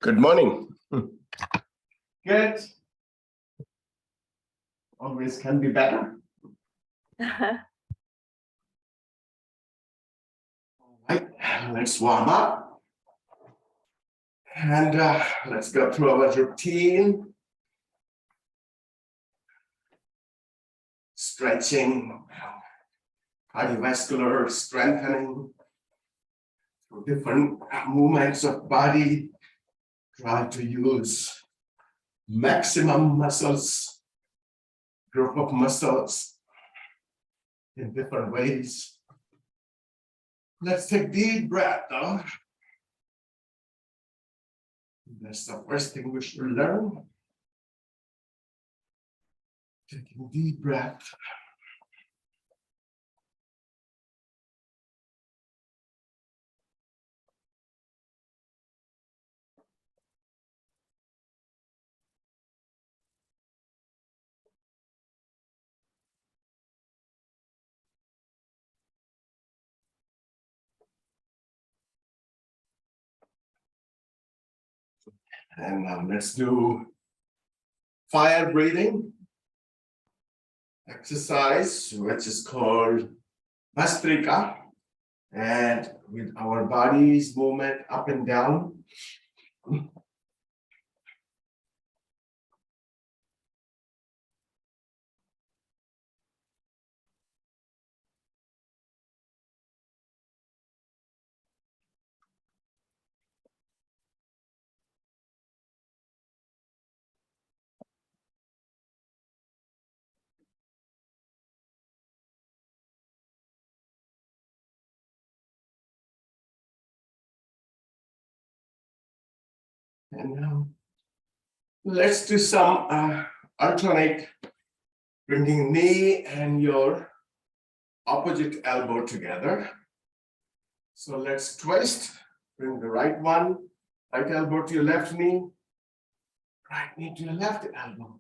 Good morning. Good. Always can be better. All right, let's warm up. And let's go through our routine. Stretching, cardiovascular strengthening through different movements of body. Try to use maximum muscles, group of muscles in different ways. Let's take deep breath though. That's the first thing we should learn. Taking deep breath. And now let's do fire breathing exercise, which is called Bastrika. And with our body's movement up and down. And now let's do some alternate, bringing knee and your opposite elbow together. So let's twist, bring the right elbow to your left knee, right knee to your left elbow.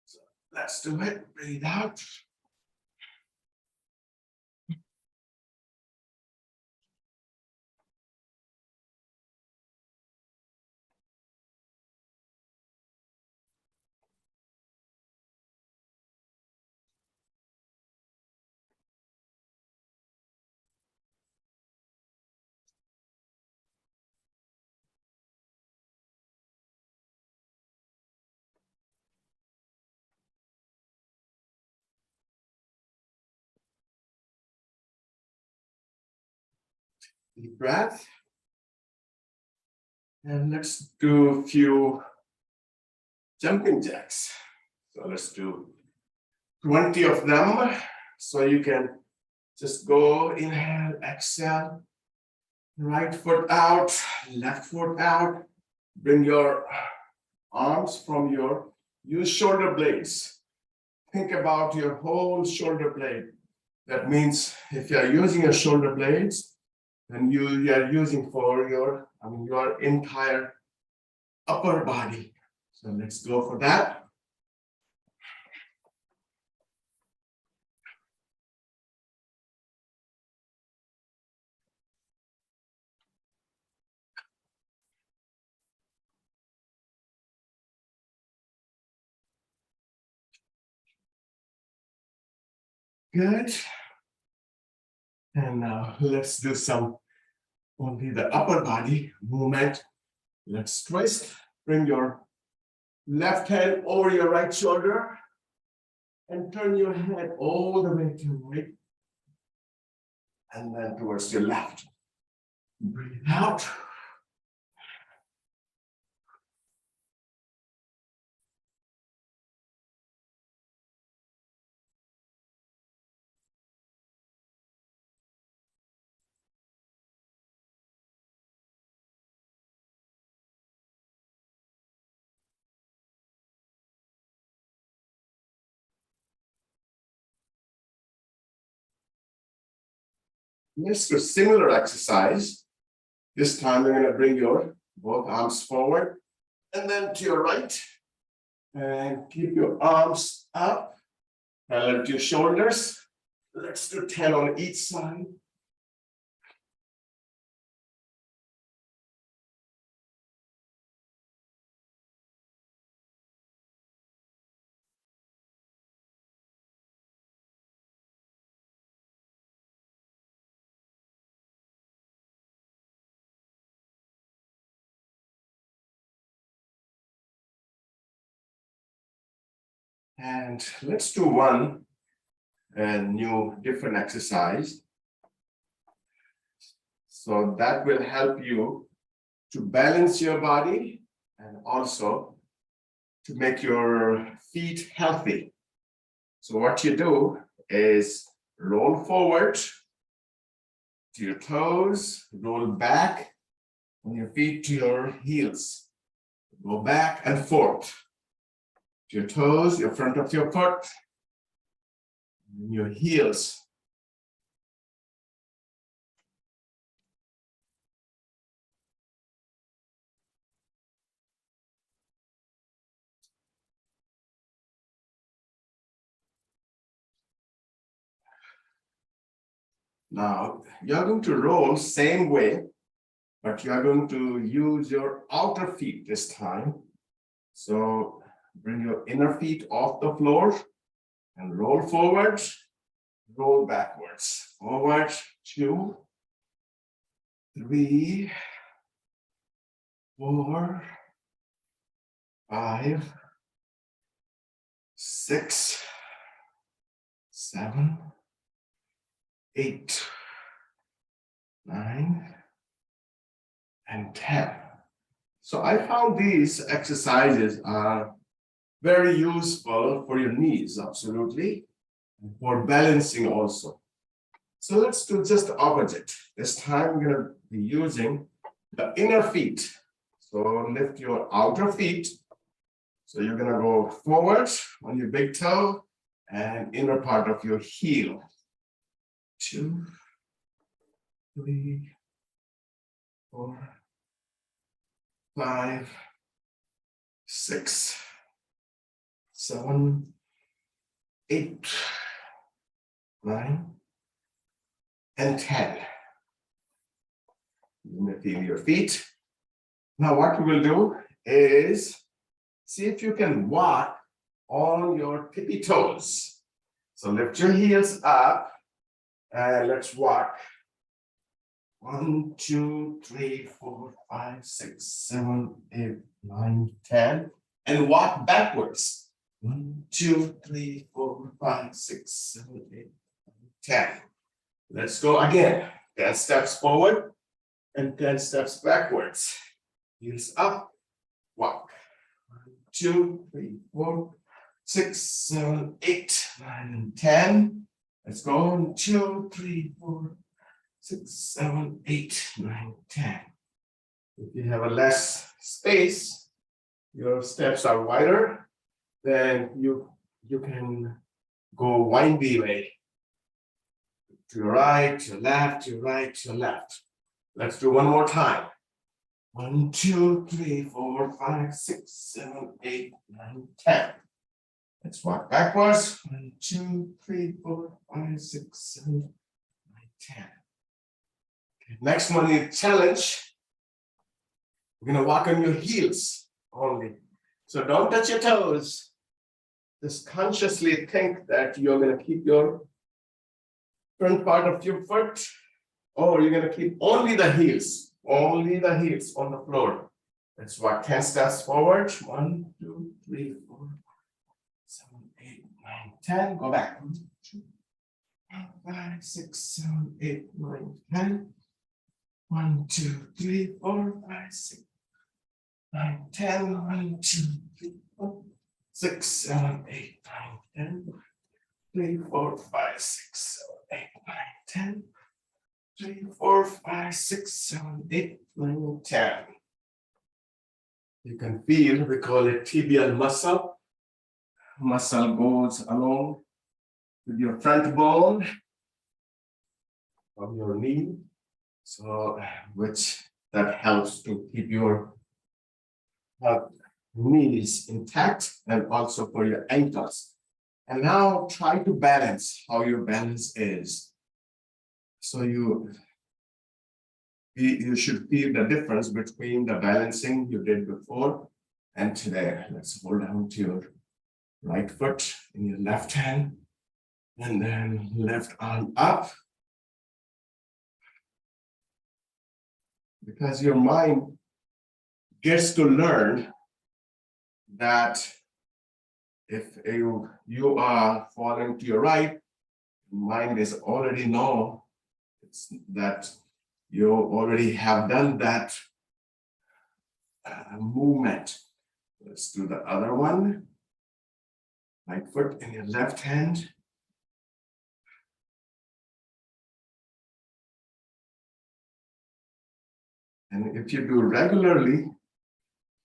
So let's do it, breathe out. Deep breath. And let's do a few jumping jacks. So let's do 20 of them. So you can just go inhale, exhale, right foot out, left foot out. Bring your arms from use shoulder blades. Think about your whole shoulder blade. That means if you are using your shoulder blades, then you are using for your entire upper body. So let's go for that. Good. And now let's do some only the upper body movement. Let's twist. Bring your left hand over your right shoulder and turn your head all the way to the right and then towards your left. Breathe out. Let's do a similar exercise. This time you're going to bring your both arms forward and then to your right. And keep your arms up. Parallel to your shoulders. Let's do 10 on each side. And let's do one new different exercise. So that will help you to balance your body and also to make your feet healthy. So what you do is roll forward to your toes, roll back on your feet to your heels. Go back and forth to your toes, your front of your foot, and your heels. Now, you're going to roll same way, but you are going to use your outer feet this time. So bring your inner feet off the floor and roll forward, roll backwards. Forward, 2, 3, 4, 5, 6, 7, 8, 9, and 10. So I found these exercises are very useful for your knees, absolutely, and for balancing also. So let's do just the opposite. This time we're going to be using the inner feet. So lift your outer feet. So you're going to go forward on your big toe and inner part of your heel. 2, 3, 4, 5, 6, 7, 8, 9, and 10. You may feel your feet. Now what we will do is see if you can walk on your tippy toes. So lift your heels up and let's walk. 1, 2, 3, 4, 5, 6, 7, 8, 9, 10. And walk backwards. 1, 2, 3, 4, 5, 6, 7, 8, 9, 10. Let's go again. 10 steps forward and 10 steps backwards. Heels up, walk. 1, 2, 3, 4, 6, 7, 8, 9, and 10. Let's go. 1, 2, 3, 4, 6, 7, 8, 9, 10. If you have a less space, your steps are wider, then you can go windy way. To your right, to your left, to your right, to your left. Let's do one more time. 1, 2, 3, 4, 5, 6, 7, 8, 9, 10. Let's walk backwards. 1, 2, 3, 4, 5, 6, 7, 9, 10. Okay. Next one is challenge. We're going to walk on your heels only. So don't touch your toes. Just consciously think that you're going to keep your front part of your foot, or you're going to keep only the heels on the floor. Let's walk 10 steps forward. 1, 2, 3, 4, 7, 8, 9, 10. Go back. 1, 2, 5, 6, 7, 8, 9, 10. 1, 2, 3, 4, 5, 6, 9, 10. 1, 2, 3, 4, 6, 7, 8, 9, 10. 3, 4, 5, 6, 7, 8, 9, 10. 3, 4, 5, 6, 7, 8, 9, 10. You can feel, we call it tibial muscle. Muscle goes along with your front bone of your knee. So, which that helps to keep your knees intact and also for your ankles. And now try to balance how your balance is. So you should feel the difference between the balancing you did before and today. Let's hold down to your right foot in your left hand and then left arm up. Because your mind gets to learn that If you are falling to your right, mind is already know it's that you already have done that movement. Let's do the other one. Right foot in your left hand. And if you do regularly,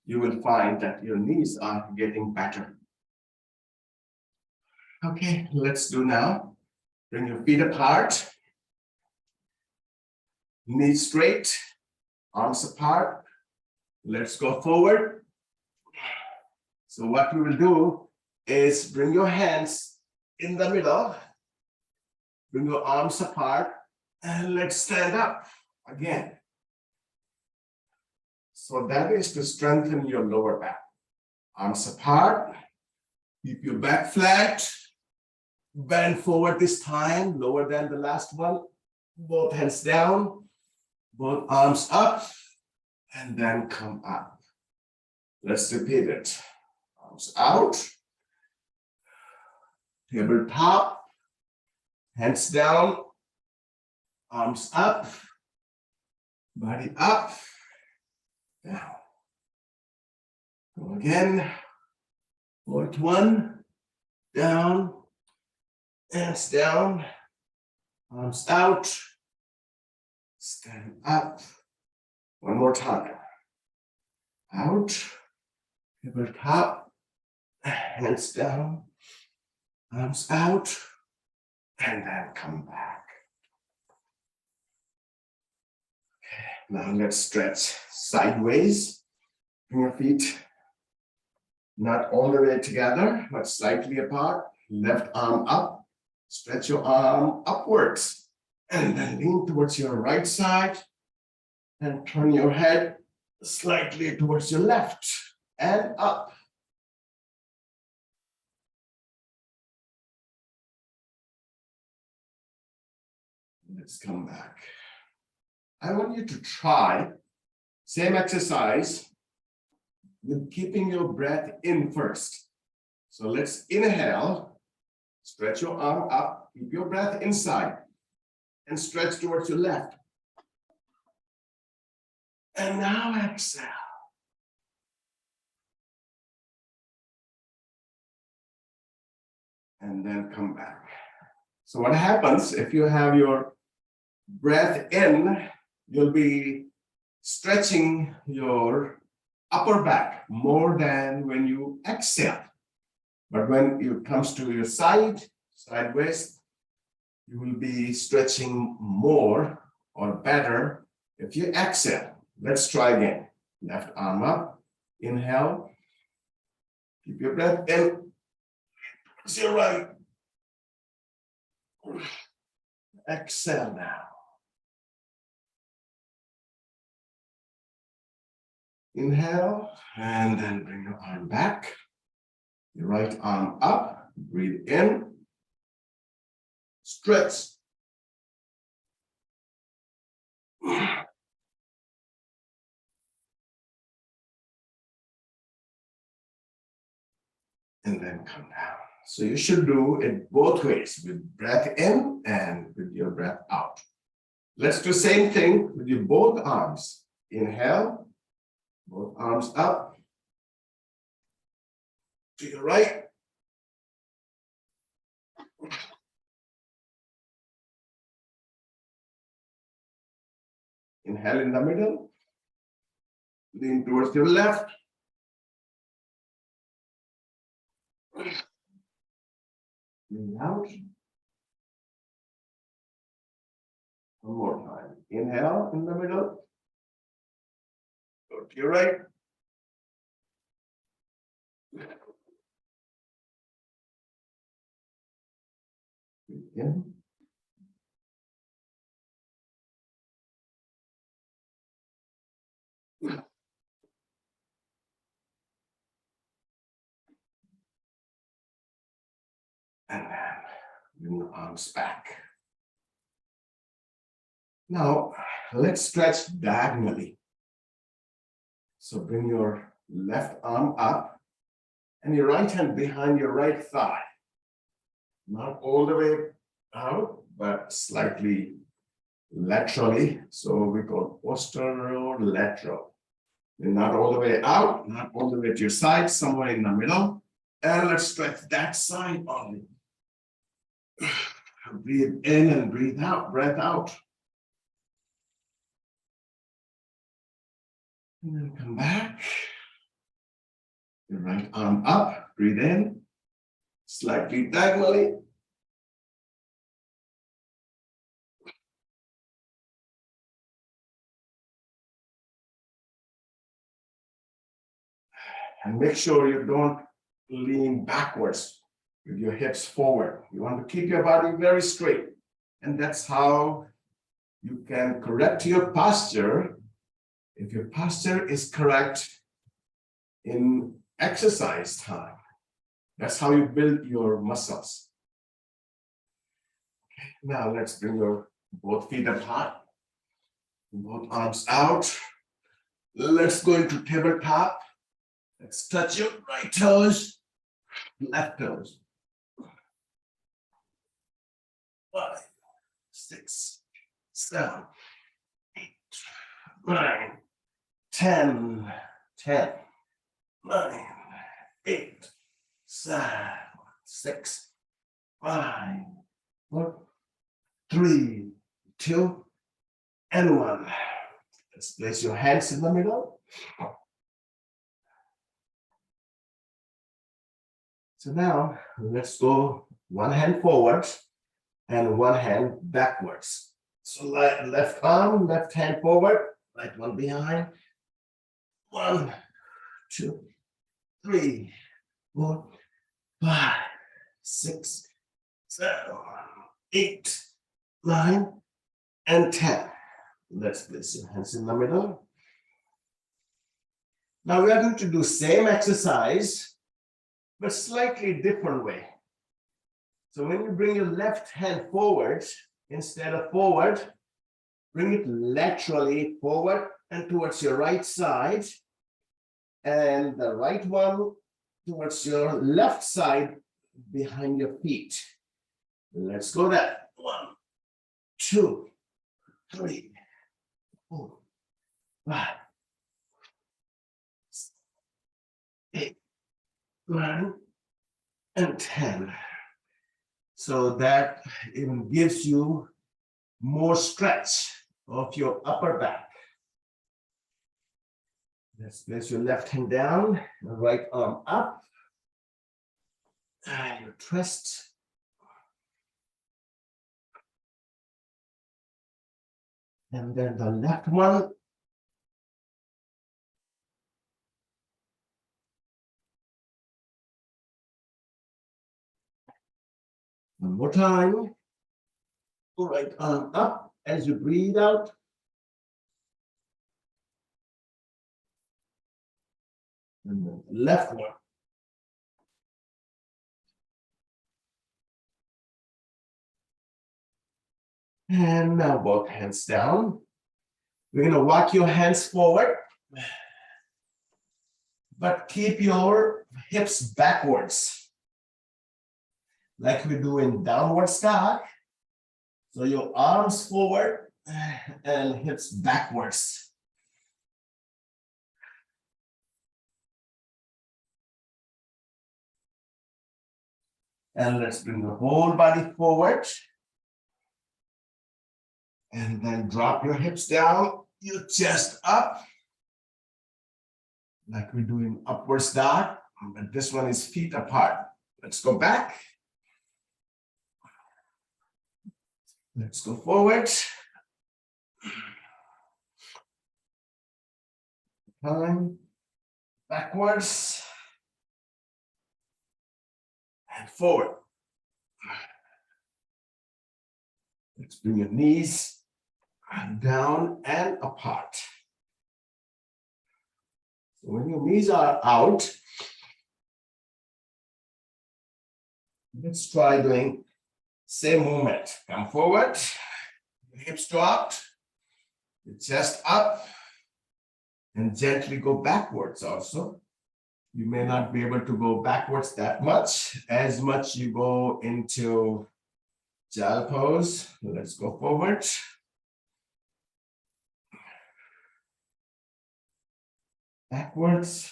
you will find that your knees are getting better. Okay, let's do now. Bring your feet apart. Knees straight, arms apart. Let's go forward. So what we will do is bring your hands in the middle. Bring your arms apart and let's stand up again. So that is to strengthen your lower back. Arms apart. Keep your back flat. Bend forward this time, lower than the last one. Both hands down, both arms up, and then come up. Let's repeat it. Arms out, tabletop, hands down, arms up, body up, down. Go again. Fourth one, down, hands down, arms out, stand up. One more time. Out, tabletop, hands down, arms out, and then come back. Okay, now let's stretch sideways. Bring your feet not all the way together, but slightly apart. Left arm up, stretch your arm upwards, and then lean towards your right side, and turn your head slightly towards your left, and up. Let's come back. I want you to try same exercise with keeping your breath in first. So let's inhale, stretch your arm up, keep your breath inside, and stretch towards your left. And now exhale. And then come back. So what happens if you have your breath in, you'll be stretching your upper back more than when you exhale. But when it comes to your sideways, you will be stretching more or better if you exhale. Let's try again. Left arm up, inhale, keep your breath in, towards your right. Exhale now. Inhale, and then bring your arm back. Your right arm up, breathe in, stretch. And then come down. So you should do it both ways, with breath in and with your breath out. Let's do the same thing with your both arms. Inhale, both arms up, to your right. Inhale in the middle, lean towards your left. Lean out. One more time. Inhale in the middle. Go to your right. Breathe in. And then bring the arms back. Now, let's stretch diagonally. So bring your left arm up and your right hand behind your right thigh. Not all the way out, but slightly laterally. So we call posterolateral. And not all the way out, not all the way to your side, somewhere in the middle. And let's stretch that side only. Breathe in and breathe out, breath out. And then come back. Your right arm up, breathe in, slightly diagonally. And make sure you don't lean backwards with your hips forward. You want to keep your body very straight. And that's how you can correct your posture. If your posture is correct in exercise time, that's how you build your muscles. Okay, now let's bring your both feet apart, both arms out. Let's go into tabletop. Let's touch your right toes, left toes. 5, 6, 7, 8, 9, 10, 10, 9, 8, 7, 6, 5, 4, 3, 2, and 1. Let's place your hands in the middle. So now let's go one hand forward and one hand backwards. So left arm, left hand forward, right one behind. 1, 2, 3, 4, 5, 6, 7, 8, 9, and 10. Let's place your hands in the middle. Now we are going to do same exercise, but slightly different way. So when you bring your left hand forward, instead of forward, bring it laterally forward and towards your right side, and the right one towards your left side behind your feet. Let's go that 1, 2, 3, 4, 5, 8, 9, and 10. So that even gives you more stretch of your upper back. Let's place your left hand down, right arm up, and your twist. And then the left one. One more time. Right arm up as you breathe out. And then the left one. And now both hands down. We're going to walk your hands forward, but keep your hips backwards, like we do in downward dog. So your arms forward and hips backwards. And let's bring the whole body forward. And then drop your hips down, your chest up, like we're doing upward dog, but this one is feet apart. Let's go back. Let's go forward. Time, backwards, and forward. Let's bring your knees down and apart. So when your knees are out, let's try doing same movement. Come forward, hips dropped, your chest up, and gently go backwards also. You may not be able to go backwards that much. As much you go into child pose. Let's go forward. Backwards.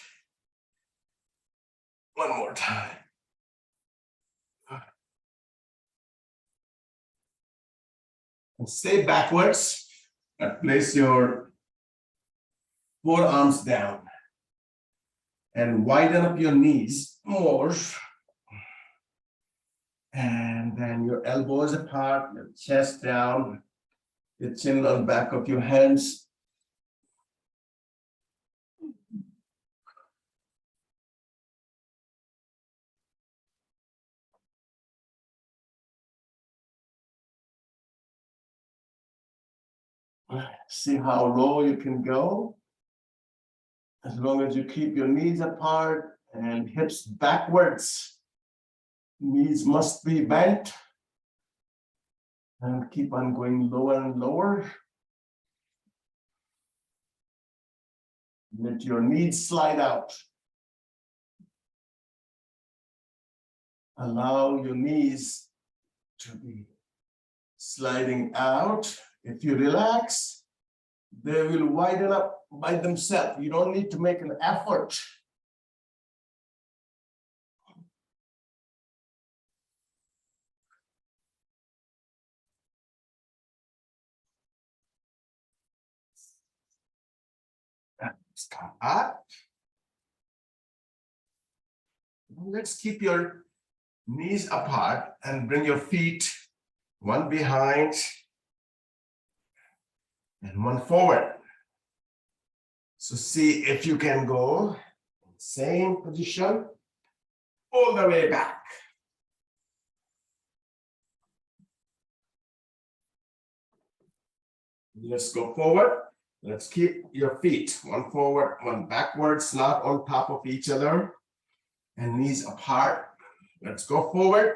One more time. And stay backwards and place your forearms down and widen up your knees more. And then your elbows apart, your chest down, your chin on back of your hands. See how low you can go. As long as you keep your knees apart and hips backwards. Knees must be bent. And keep on going lower and lower. Let your knees slide out. Allow your knees to be sliding out. If you relax, they will widen up by themselves. You don't need to make an effort. Let's come up. Let's keep your knees apart and bring your feet one behind and one forward. So see if you can go in same position all the way back. Let's go forward. Let's keep your feet one forward, one backwards, not on top of each other, and knees apart. Let's go forward.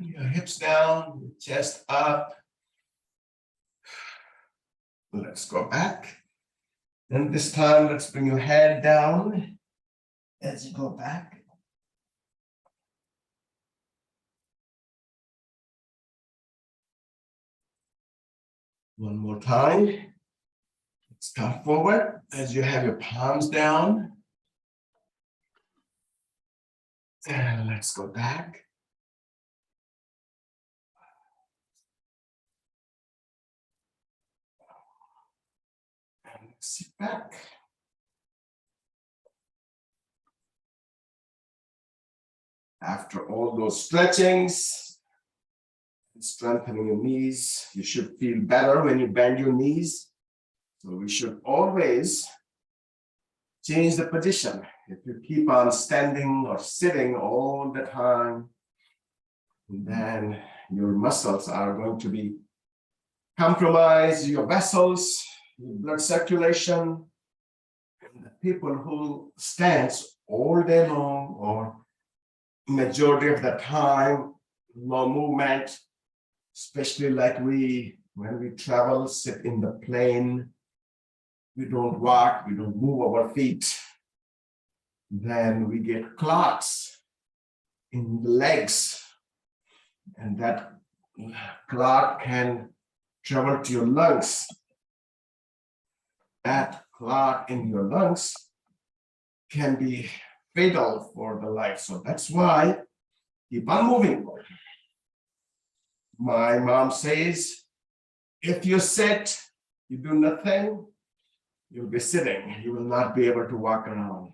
Your hips down, chest up. Let's go back. And this time, let's bring your head down as you go back. One more time. Let's come forward as you have your palms down. And let's go back. And sit back. After all those stretchings, strengthening your knees, you should feel better when you bend your knees. So we should always change the position. If you keep on standing or sitting all the time, then your muscles are going to be compromised, your vessels, your blood circulation. And the people who stands all day long or majority of the time, low movement, especially like when we travel, sit in the plane, we don't walk, we don't move our feet, then we get clots in the legs, and that clot can travel to your lungs. That clot in your lungs can be fatal for the life. So that's why keep on moving. My mom says, if you sit, you do nothing, you'll be sitting. You will not be able to walk around.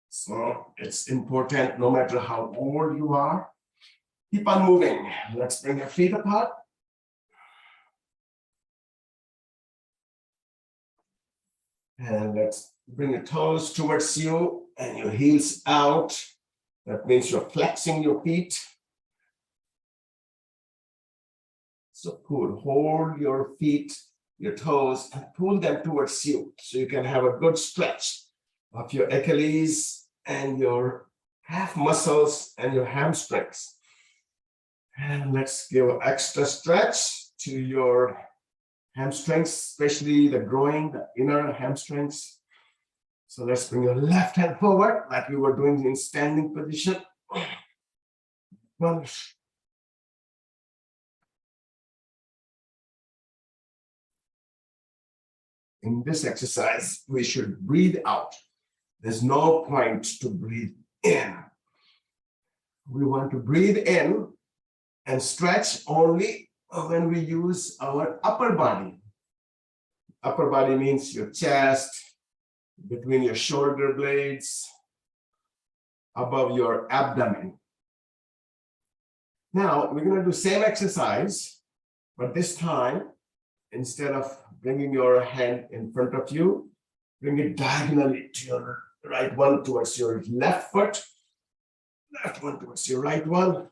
So it's important, no matter how old you are, keep on moving. Let's bring your feet apart. And let's bring your toes towards you and your heels out. That means you're flexing your feet. So cool. Hold your feet, your toes, and pull them towards you so you can have a good stretch of your Achilles and your calf muscles and your hamstrings. And let's give an extra stretch to your hamstrings, especially the groin, the inner hamstrings. So let's bring your left hand forward like we were doing in standing position. One. In this exercise, we should breathe out. There's no point to breathe in. We want to breathe in and stretch only when we use our upper body. Upper body means your chest, between your shoulder blades, above your abdomen. Now, we're going to do same exercise, but this time, instead of bringing your hand in front of you, bring it diagonally to your right one towards your left foot, left one towards your right one.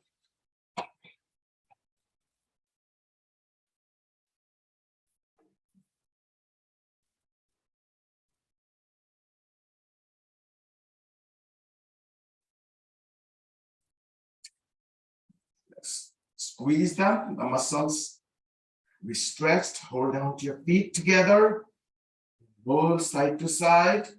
Let's squeeze them, the muscles. We stretched, hold down to your feet together, roll side to side.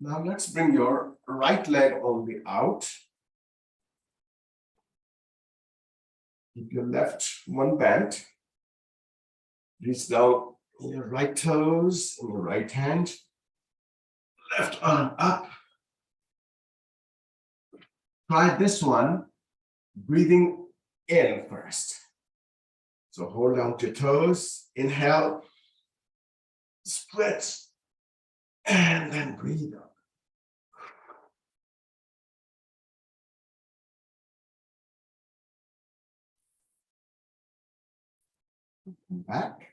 Now let's bring your right leg only out. Keep your left one bent. Reach down your right toes in your right hand. Left arm up. Try this one, breathing in first. So hold down to your toes, inhale, split, and then breathe up. Back.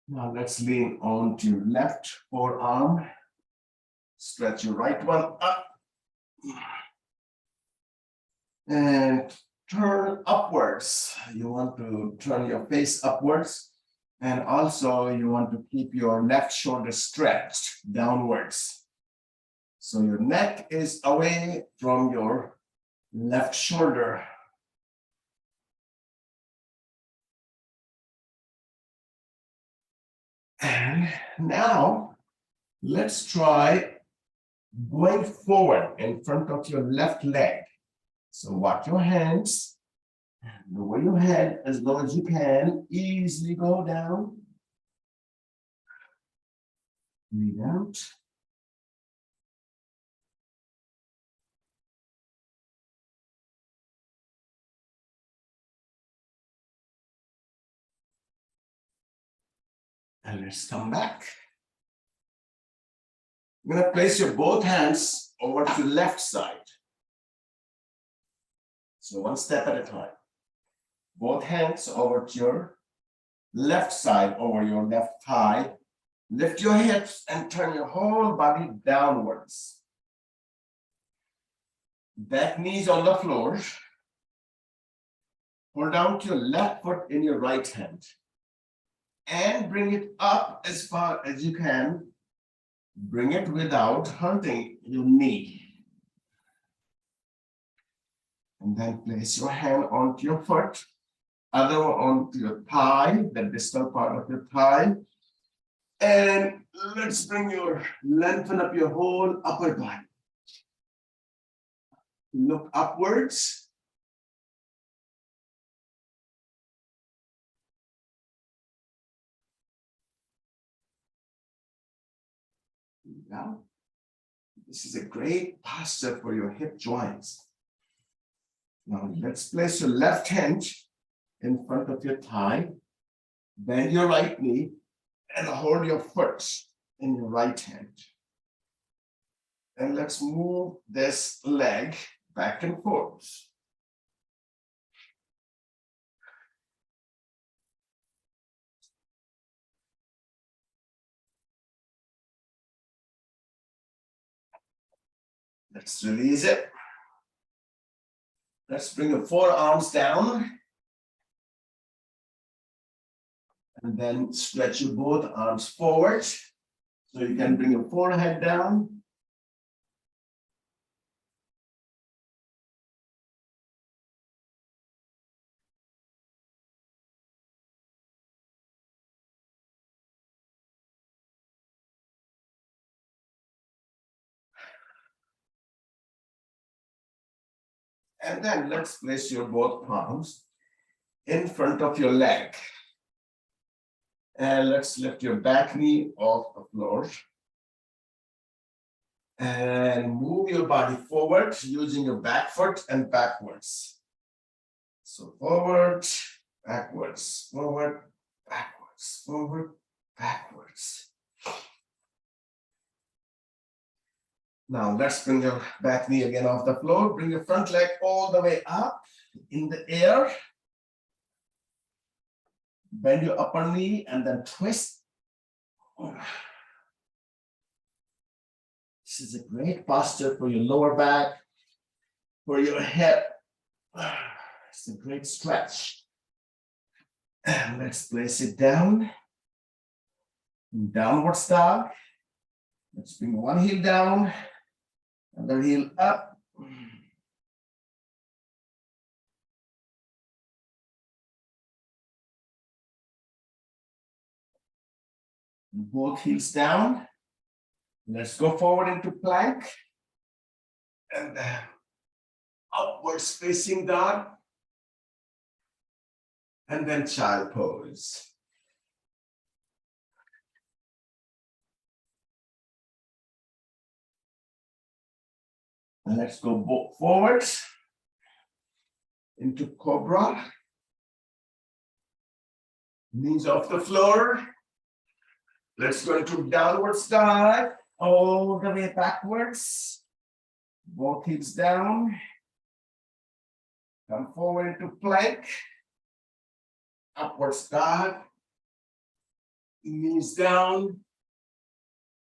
Now let's lean on to your left forearm. Stretch your right one up. And turn upwards. You want to turn your face upwards. And also you want to keep your left shoulder stretched downwards. So your neck is away from your left shoulder. And now let's try going forward in front of your left leg. So watch your hands, lower your head as low as you can, easily go down. Breathe out. And let's come back. You're going to place your both hands over to the left side. So one step at a time. Both hands over to your left side, over your left thigh. Lift your hips and turn your whole body downwards. Back knees on the floor. Hold down to your left foot in your right hand. And bring it up as far as you can. Bring it without hurting your knee. And then place your hand onto your foot, other onto your thigh, the distal part of your thigh. And let's lengthen up your whole upper body. Look upwards. Now, this is a great posture for your hip joints. Now, let's place your left hand in front of your thigh, bend your right knee, and hold your foot in your right hand. And let's move this leg back and forth. Let's release it. Let's bring the forearms down. And then stretch your both arms forward. So you can bring your forehead down. And then let's place your both palms in front of your leg. And let's lift your back knee off the floor. And move your body forward using your back foot and backwards. So forward, backwards, forward, backwards, forward, backwards. Now let's bring your back knee again off the floor. Bring your front leg all the way up in the air. Bend your upper knee and then twist. This is a great posture for your lower back, for your hip. It's a great stretch. And let's place it down. Downward dog. Let's bring one heel down, other heel up. Both heels down. Let's go forward into plank. And upwards facing dog. And then child pose. And let's go forward into cobra. Knees off the floor. Let's go into downward dog, all the way backwards. Both hips down. Come forward into plank. Upward dog. Knees down.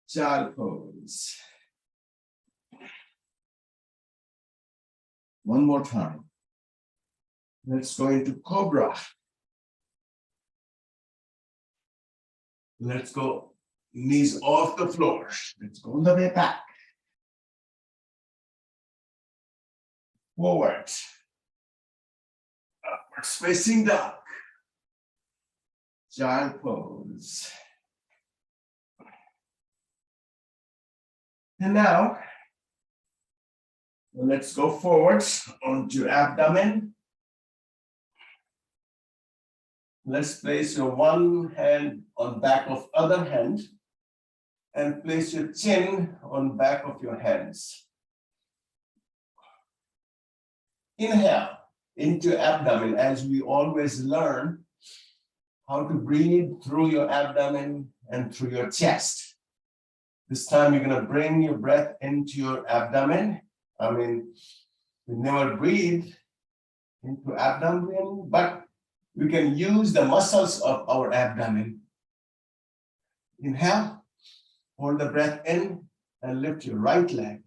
Child pose. One more time. Let's go into cobra. Let's go knees off the floor. Let's go all the way back. Forward. Upwards facing dog. Child pose. And now, let's go forward onto abdomen. Let's place your one hand on back of other hand and place your chin on back of your hands. Inhale into abdomen, as we always learn how to breathe through your abdomen and through your chest. This time you're going to bring your breath into your abdomen. We never breathe into abdomen, but we can use the muscles of our abdomen. Inhale, hold the breath in, and lift your right leg.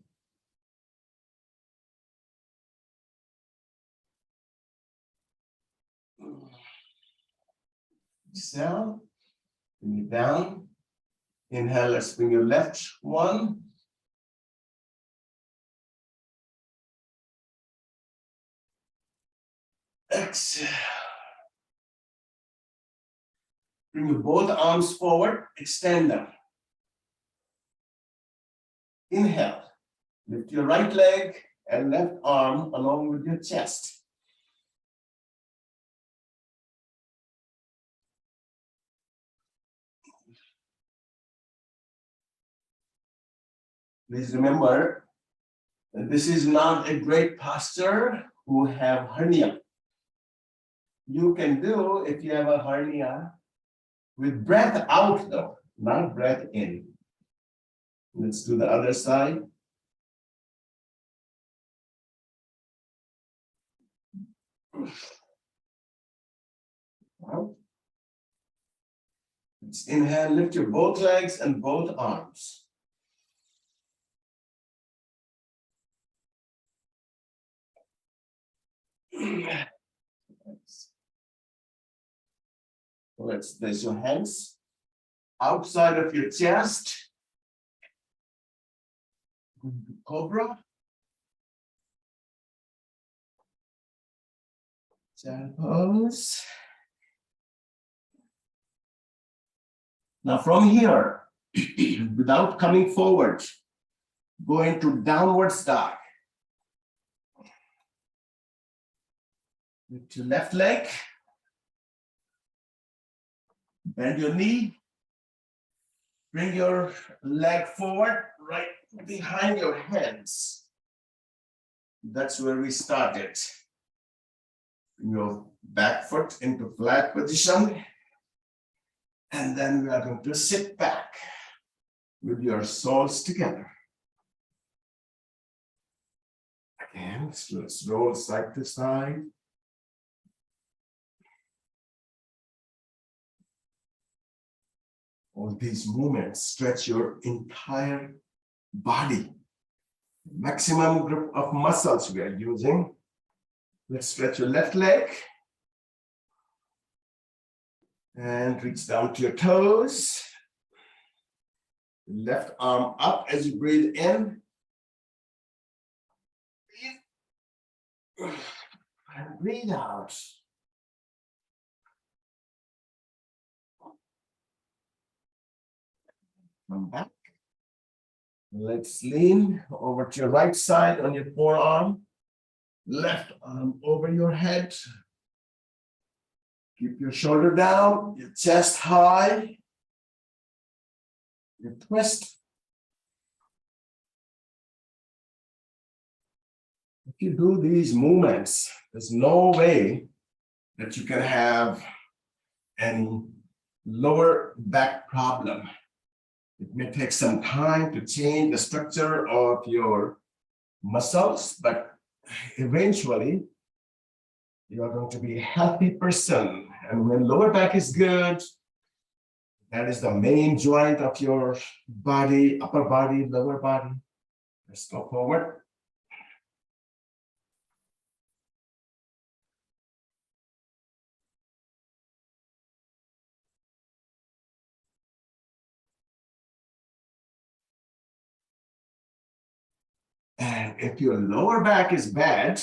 Exhale, bring it down. Inhale, let's bring your left one. Exhale. Bring your both arms forward, extend them. Inhale, lift your right leg and left arm along with your chest. Please remember that this is not a great posture who have hernia. You can do if you have a hernia with breath out though, not breath in. Let's do the other side. Out. Let's inhale, lift your both legs and both arms. Let's place your hands outside of your chest Cobra. Child pose. Now from here, without coming forward, go into downward dog. Lift your left leg. Bend your knee. Bring your leg forward, right behind your hands. That's where we started. Bring your back foot into flat position. And then we are going to sit back with your soles together. Again, let's roll side to side. All these movements stretch your entire body. Maximum group of muscles we are using. Let's stretch your left leg. And reach down to your toes. Left arm up as you breathe in. And breathe out. Come back. Let's lean over to your right side on your forearm. Left arm over your head. Keep your shoulder down, your chest high. You twist. If you do these movements, there's no way that you can have any lower back problem. It may take some time to change the structure of your muscles, but eventually you are going to be a healthy person. And when lower back is good, that is the main joint of your body, upper body, lower body. Let's go forward. And if your lower back is bad,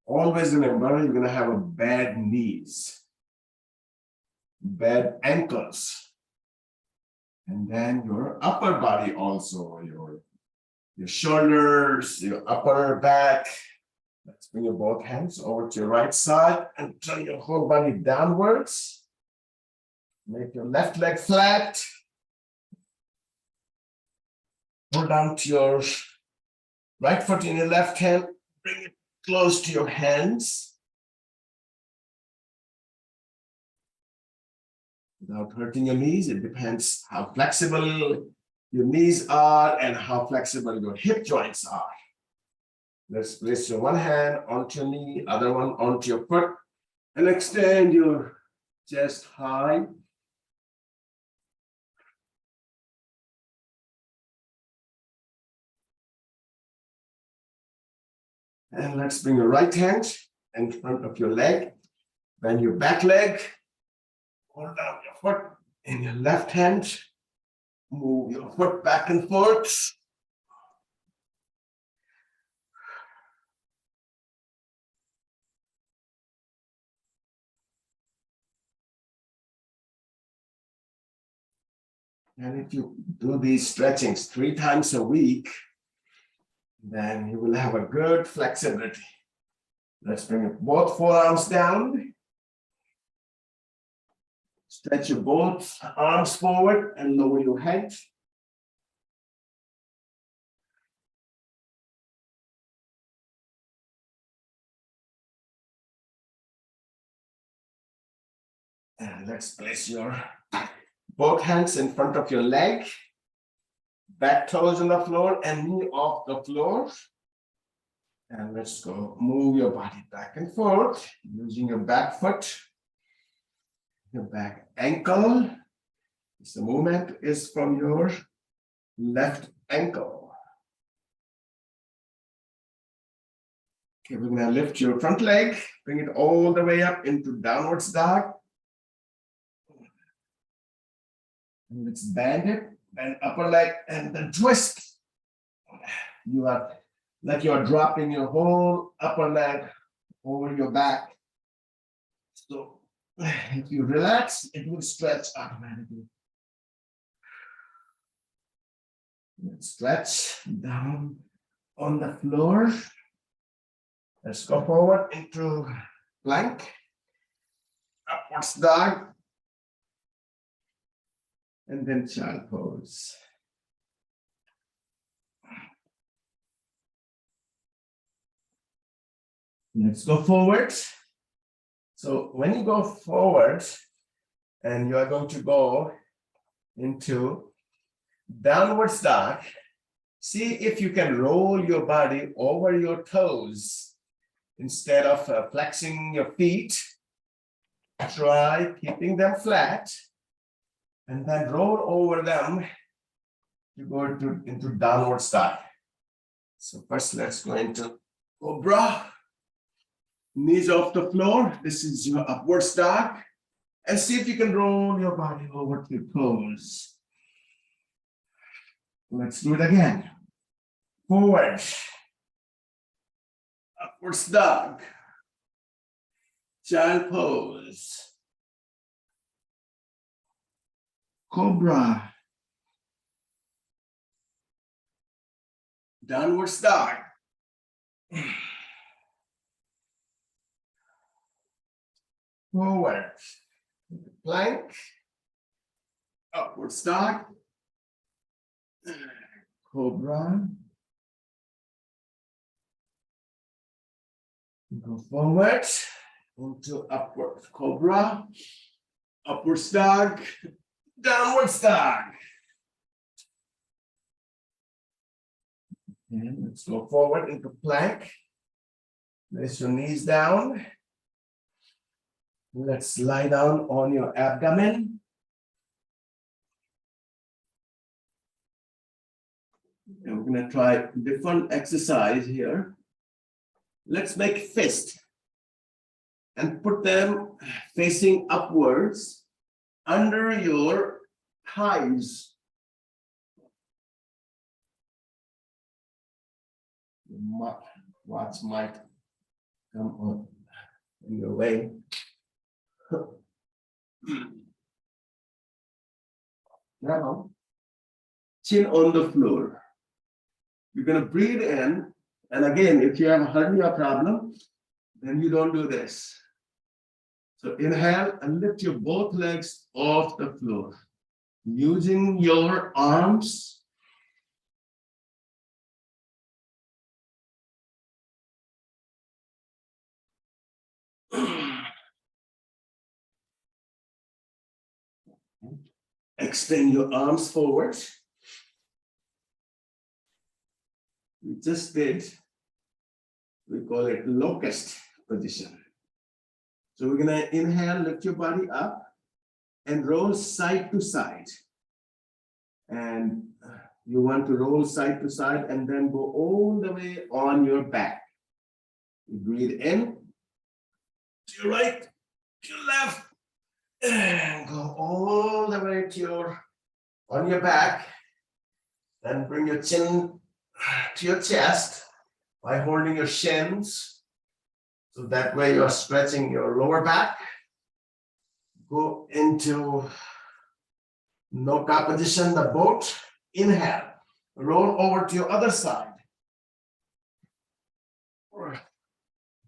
always remember you're going to have a bad knees, bad ankles, and then your upper body also, your shoulders, your upper back. Let's bring your both hands over to your right side and turn your whole body downwards. Make your left leg flat. Hold down to your right foot in your left hand. Bring it close to your hands. Without hurting your knees, it depends how flexible your knees are and how flexible your hip joints are. Let's place your one hand onto your knee, other one onto your foot, and extend your chest high. And let's bring your right hand in front of your leg, bend your back leg, hold down your foot in your left hand, move your foot back and forth. And if you do these stretchings 3 times a week, then you will have a good flexibility. Let's bring both forearms down. Stretch your both arms forward and lower your head. And let's place your both hands in front of your leg, back toes on the floor and knee off the floor. And let's go move your body back and forth using your back foot, your back ankle. This movement is from your left ankle. Okay, we're going to lift your front leg, bring it all the way up into downward dog. And let's bend it, bend upper leg, and then twist. you are like you are dropping your whole upper leg over your back. So if you relax, it will stretch automatically. Let's stretch down on the floor. Let's go forward into plank, upwards dog, and then child pose. Let's go forward. So when you go forward and you are going to go into downward dog, see if you can roll your body over your toes instead of flexing your feet. Try keeping them flat and then roll over them to go into downward dog. So first let's go into cobra. Knees off the floor. This is your upward dog. And see if you can roll your body over to your toes. Let's do it again. Forward. Upward dog. Child pose. Cobra. Downward dog. Forward. Plank. Upward dog. Cobra. Go forward into upward cobra, upward dog, downward dog. And let's go forward into plank. Place your knees down. Let's lie down on your abdomen. And we're going to try different exercise here. Let's make fist and put them facing upwards under your thighs. Watch might come up in your way. Now, chin on the floor. You're going to breathe in. And again, if you have a hernia problem, then you don't do this. So inhale and lift your both legs off the floor. Using your arms. Extend your arms forward. We just did, we call it locust position. So we're gonna inhale, lift your body up and roll side to side. And you want to roll side to side and then go all the way on your back. You breathe in, to your right, to your left, and go all the way to on your back. Then bring your chin to your chest by holding your shins. So that way you are stretching your lower back. Go into Noka position, the boat. Inhale, roll over to your other side.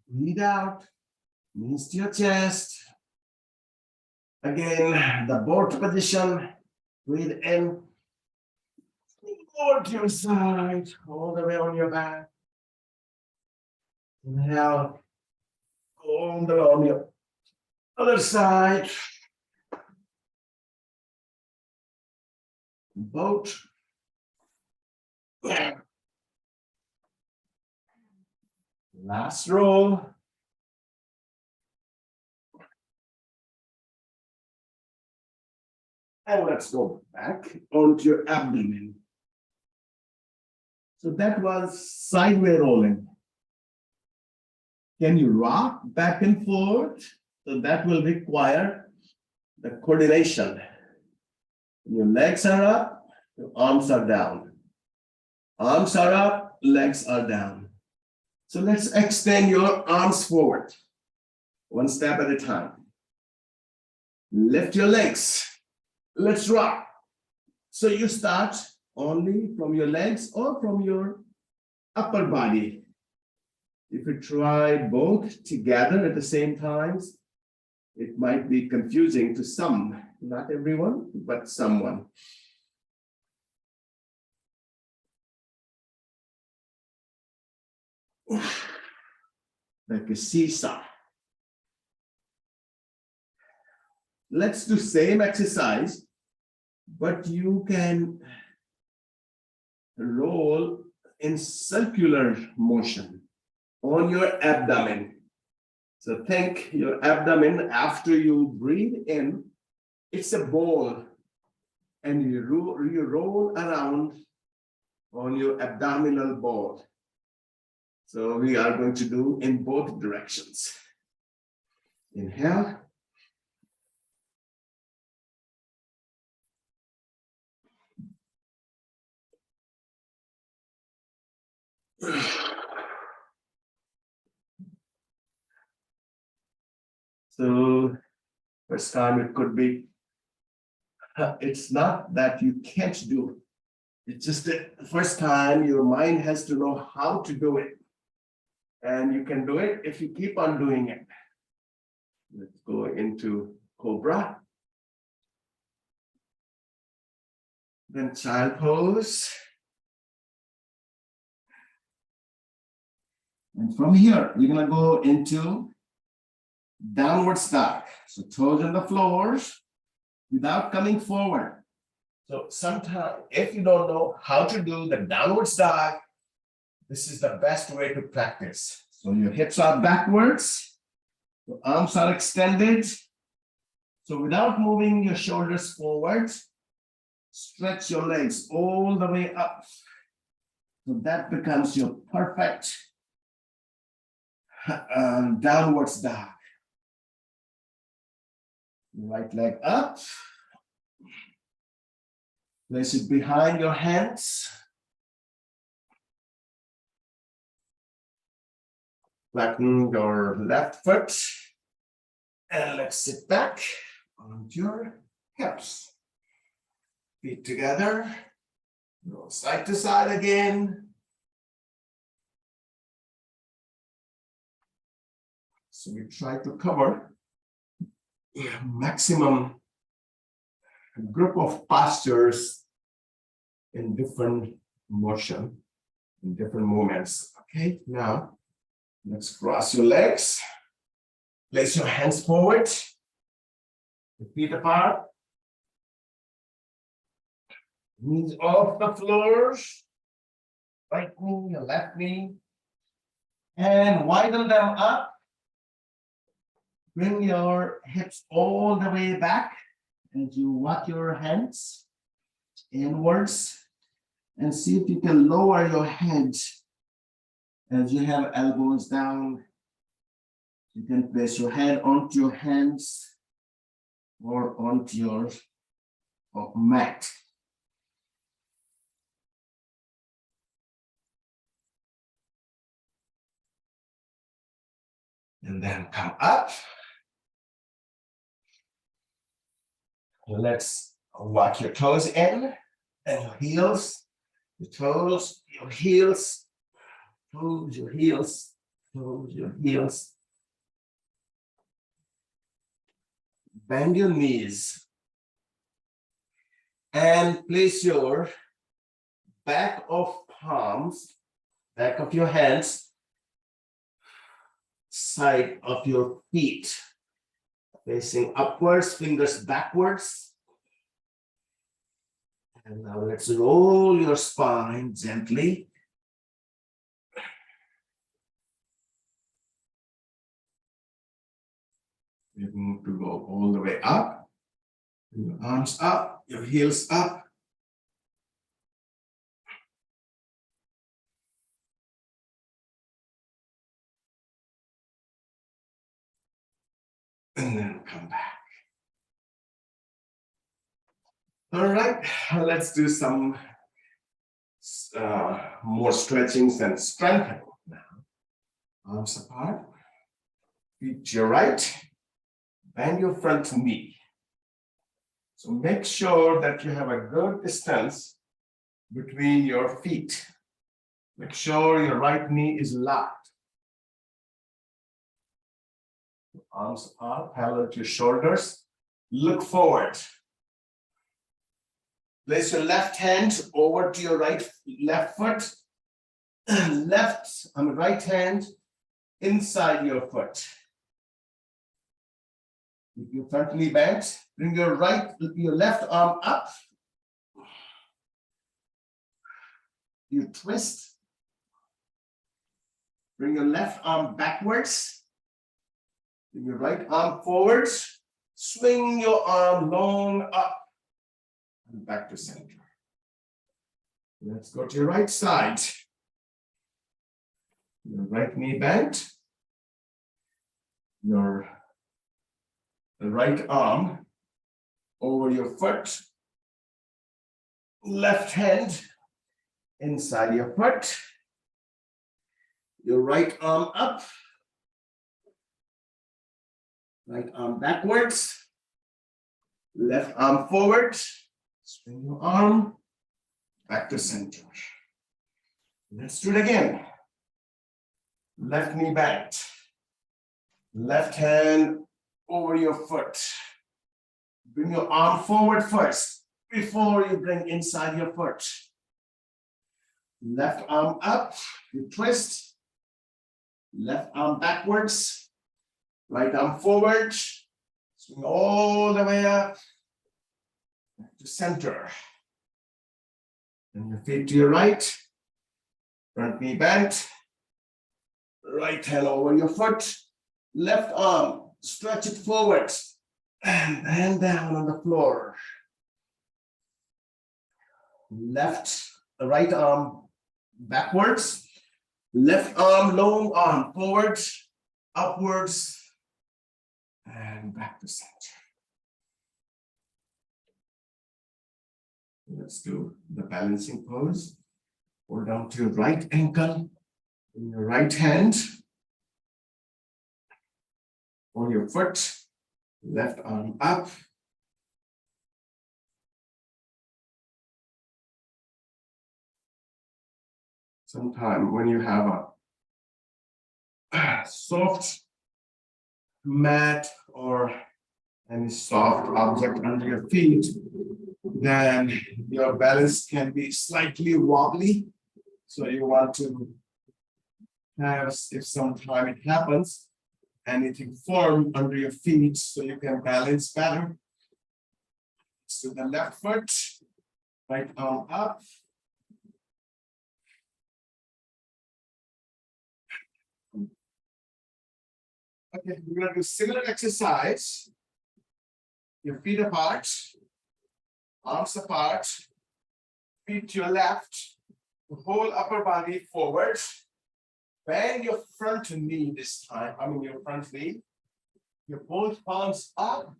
Breathe out, knees to your chest. Again, the boat position. Breathe in. Over to your side, all the way on your back. Inhale, all the way on your other side. Boat. Last roll. And let's go back onto your abdomen. So that was sideway rolling. Can you rock back and forth? So that will require the coordination. Your legs are up, your arms are down. Arms are up, legs are down. So let's extend your arms forward, one step at a time. Lift your legs. Let's rock. So you start only from your legs or from your upper body. If you try both together at the same time, it might be confusing to some, not everyone, but someone. Like a seesaw. Let's do same exercise, but you can roll in circular motion on your abdomen. So think your abdomen after you breathe in, it's a ball, and you roll around on your abdominal ball. So we are going to do in both directions. Inhale. So first time it could be, it's not that you can't do it. It's just the first time your mind has to know how to do it. And you can do it if you keep on doing it. Let's go into Cobra. Then child pose. And from here, we're gonna go into downward dog. So toes on the floors without coming forward. So sometimes if you don't know how to do the downward dog, this is the best way to practice. So your hips are backwards, your arms are extended. So without moving your shoulders forward, stretch your legs all the way up. So that becomes your perfect downward dog. Right leg up. Place it behind your hands. Flatten your left foot. And let's sit back onto your hips. Feet together. Go side to side again. So we try to cover maximum group of postures in different motion, in different movements. Okay, now let's cross your legs. Place your hands forward, your feet apart. Knees off the floors. Right knee, your left knee. And widen them up. Bring your hips all the way back and you walk your hands inwards and see if you can lower your head as you have elbows down. You can place your head onto your hands or onto your mat. And then come up. Let's walk your toes in and your heels, your toes, your heels, toes, your heels, toes, your heels. Bend your knees and place your back of palms, back of your hands, side of your feet. Facing upwards, fingers backwards. And now let's roll your spine gently. You need to go all the way up. Your arms up, your heels up. And then come back. All right, let's do some more stretchings and strengthening now. Arms apart, feet to your right, bend your front knee. So make sure that you have a good distance between your feet. Make sure your right knee is locked. Arms up, parallel to your shoulders. Look forward. Place your left hand over to your left foot. Right hand inside your foot. Keep your front knee bent. Bring your left arm up. You twist. Bring your left arm backwards. Bring your right arm forwards. Swing your arm long up and back to center. Let's go to your right side. Your right knee bent. Your right arm over your foot. Left hand inside your foot. Your right arm up. Right arm backwards. Left arm forward. Swing your arm back to center. Let's do it again. Left knee bent. Left hand over your foot. Bring your arm forward first before you bring inside your foot. Left arm up, you twist. Left arm backwards. Right arm forward. Swing all the way up to center. And your feet to your right. Front knee bent. Right hand over your foot. Left arm, stretch it forward. And hand down on the floor. Right arm backwards. Left arm, long arm forward, upwards, and back to center. Let's do the balancing pose. Hold down to your right ankle in your right hand. On your foot, left arm up. Sometimes when you have a soft mat or any soft object under your feet, then your balance can be slightly wobbly. So you want to have, if sometime it happens, anything firm under your feet so you can balance better. So the left foot, right arm up. Okay, we're going to do similar exercise. Your feet apart, arms apart, feet to your left, the whole upper body forward. Bend your front knee this time, your front knee. Your both palms up,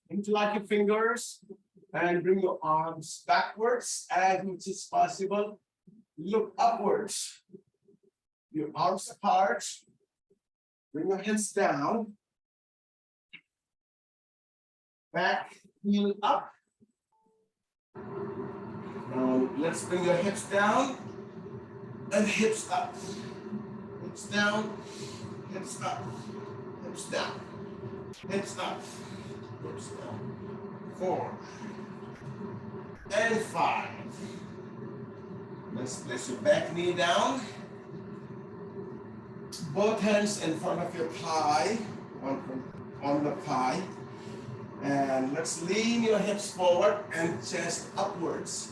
interlock your fingers, and bring your arms backwards as much as possible. Look upwards. Your arms apart. Bring your hands down. Back, heel up. Now let's bring your hips down and hips up. Hips down, hips up, hips down, hips up, hips down. 4 and 5. Let's place your back knee down. Both hands in front of your thigh, on the thigh. And let's lean your hips forward and chest upwards.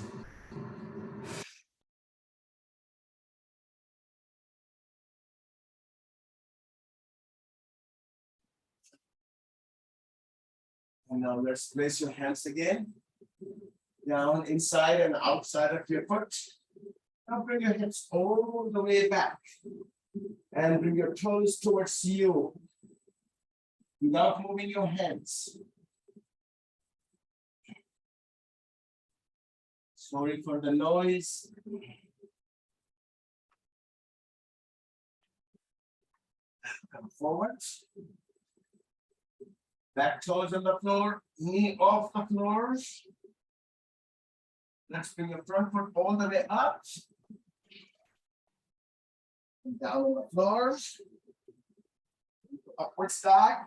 And now let's place your hands again down inside and outside of your foot. Now bring your hips all the way back and bring your toes towards you without moving your hands. Sorry for the noise. Come forward. Back toes on the floor, knee off the floor. Let's bring your front foot all the way up. And down on the floor. Upward side.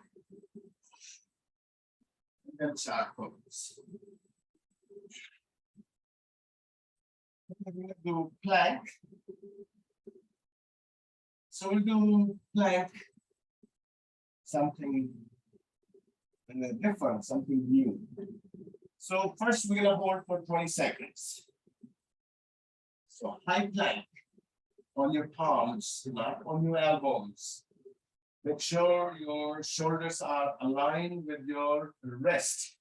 And then child pose. We're going to do plank. So we'll do plank, something different, something new. So first we're gonna hold for 20 seconds. So high plank on your palms, not on your elbows. Make sure your shoulders are aligned with your wrist.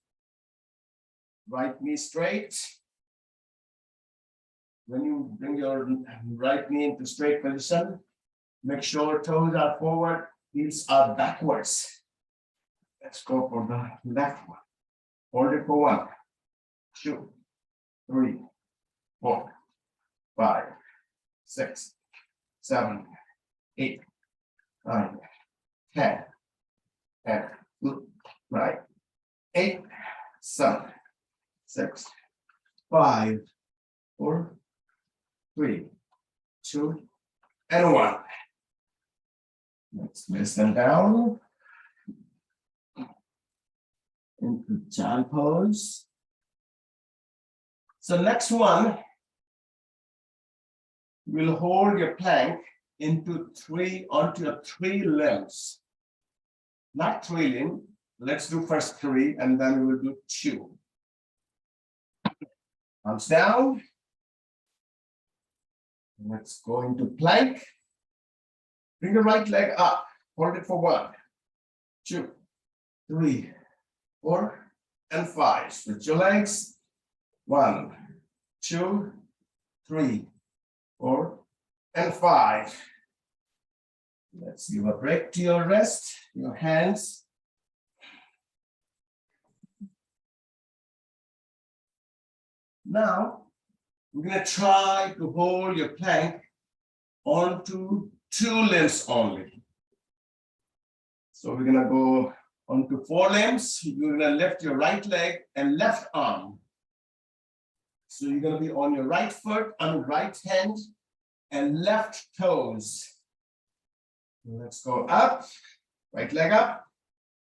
Right knee straight. When you bring your right knee into straight position, make sure toes are forward, heels are backwards. Let's go for the left one. Hold it for 1, 2, 3, 4, 5, 6, 7, 8, 9, 10, and right. 8, 7, 6, 5, 4, 3, 2, and 1. Let's listen down into child pose. So next one, we'll hold your plank onto 3 limbs. Not 3 limbs. Let's do first 3 and then we'll do 2. Arms down. Let's go into plank. Bring the right leg up. Hold it for 1, 2, 3, 4, and 5. Switch your legs. 1, 2, 3, 4, and 5. Let's give a break to your wrist, your hands. Now, we're going to try to hold your plank onto 2 limbs only. So we're going to go onto 4 limbs. You're going to lift your right leg and left arm. So you're going to be on your right foot, on right hand, and left toes. Let's go up, right leg up,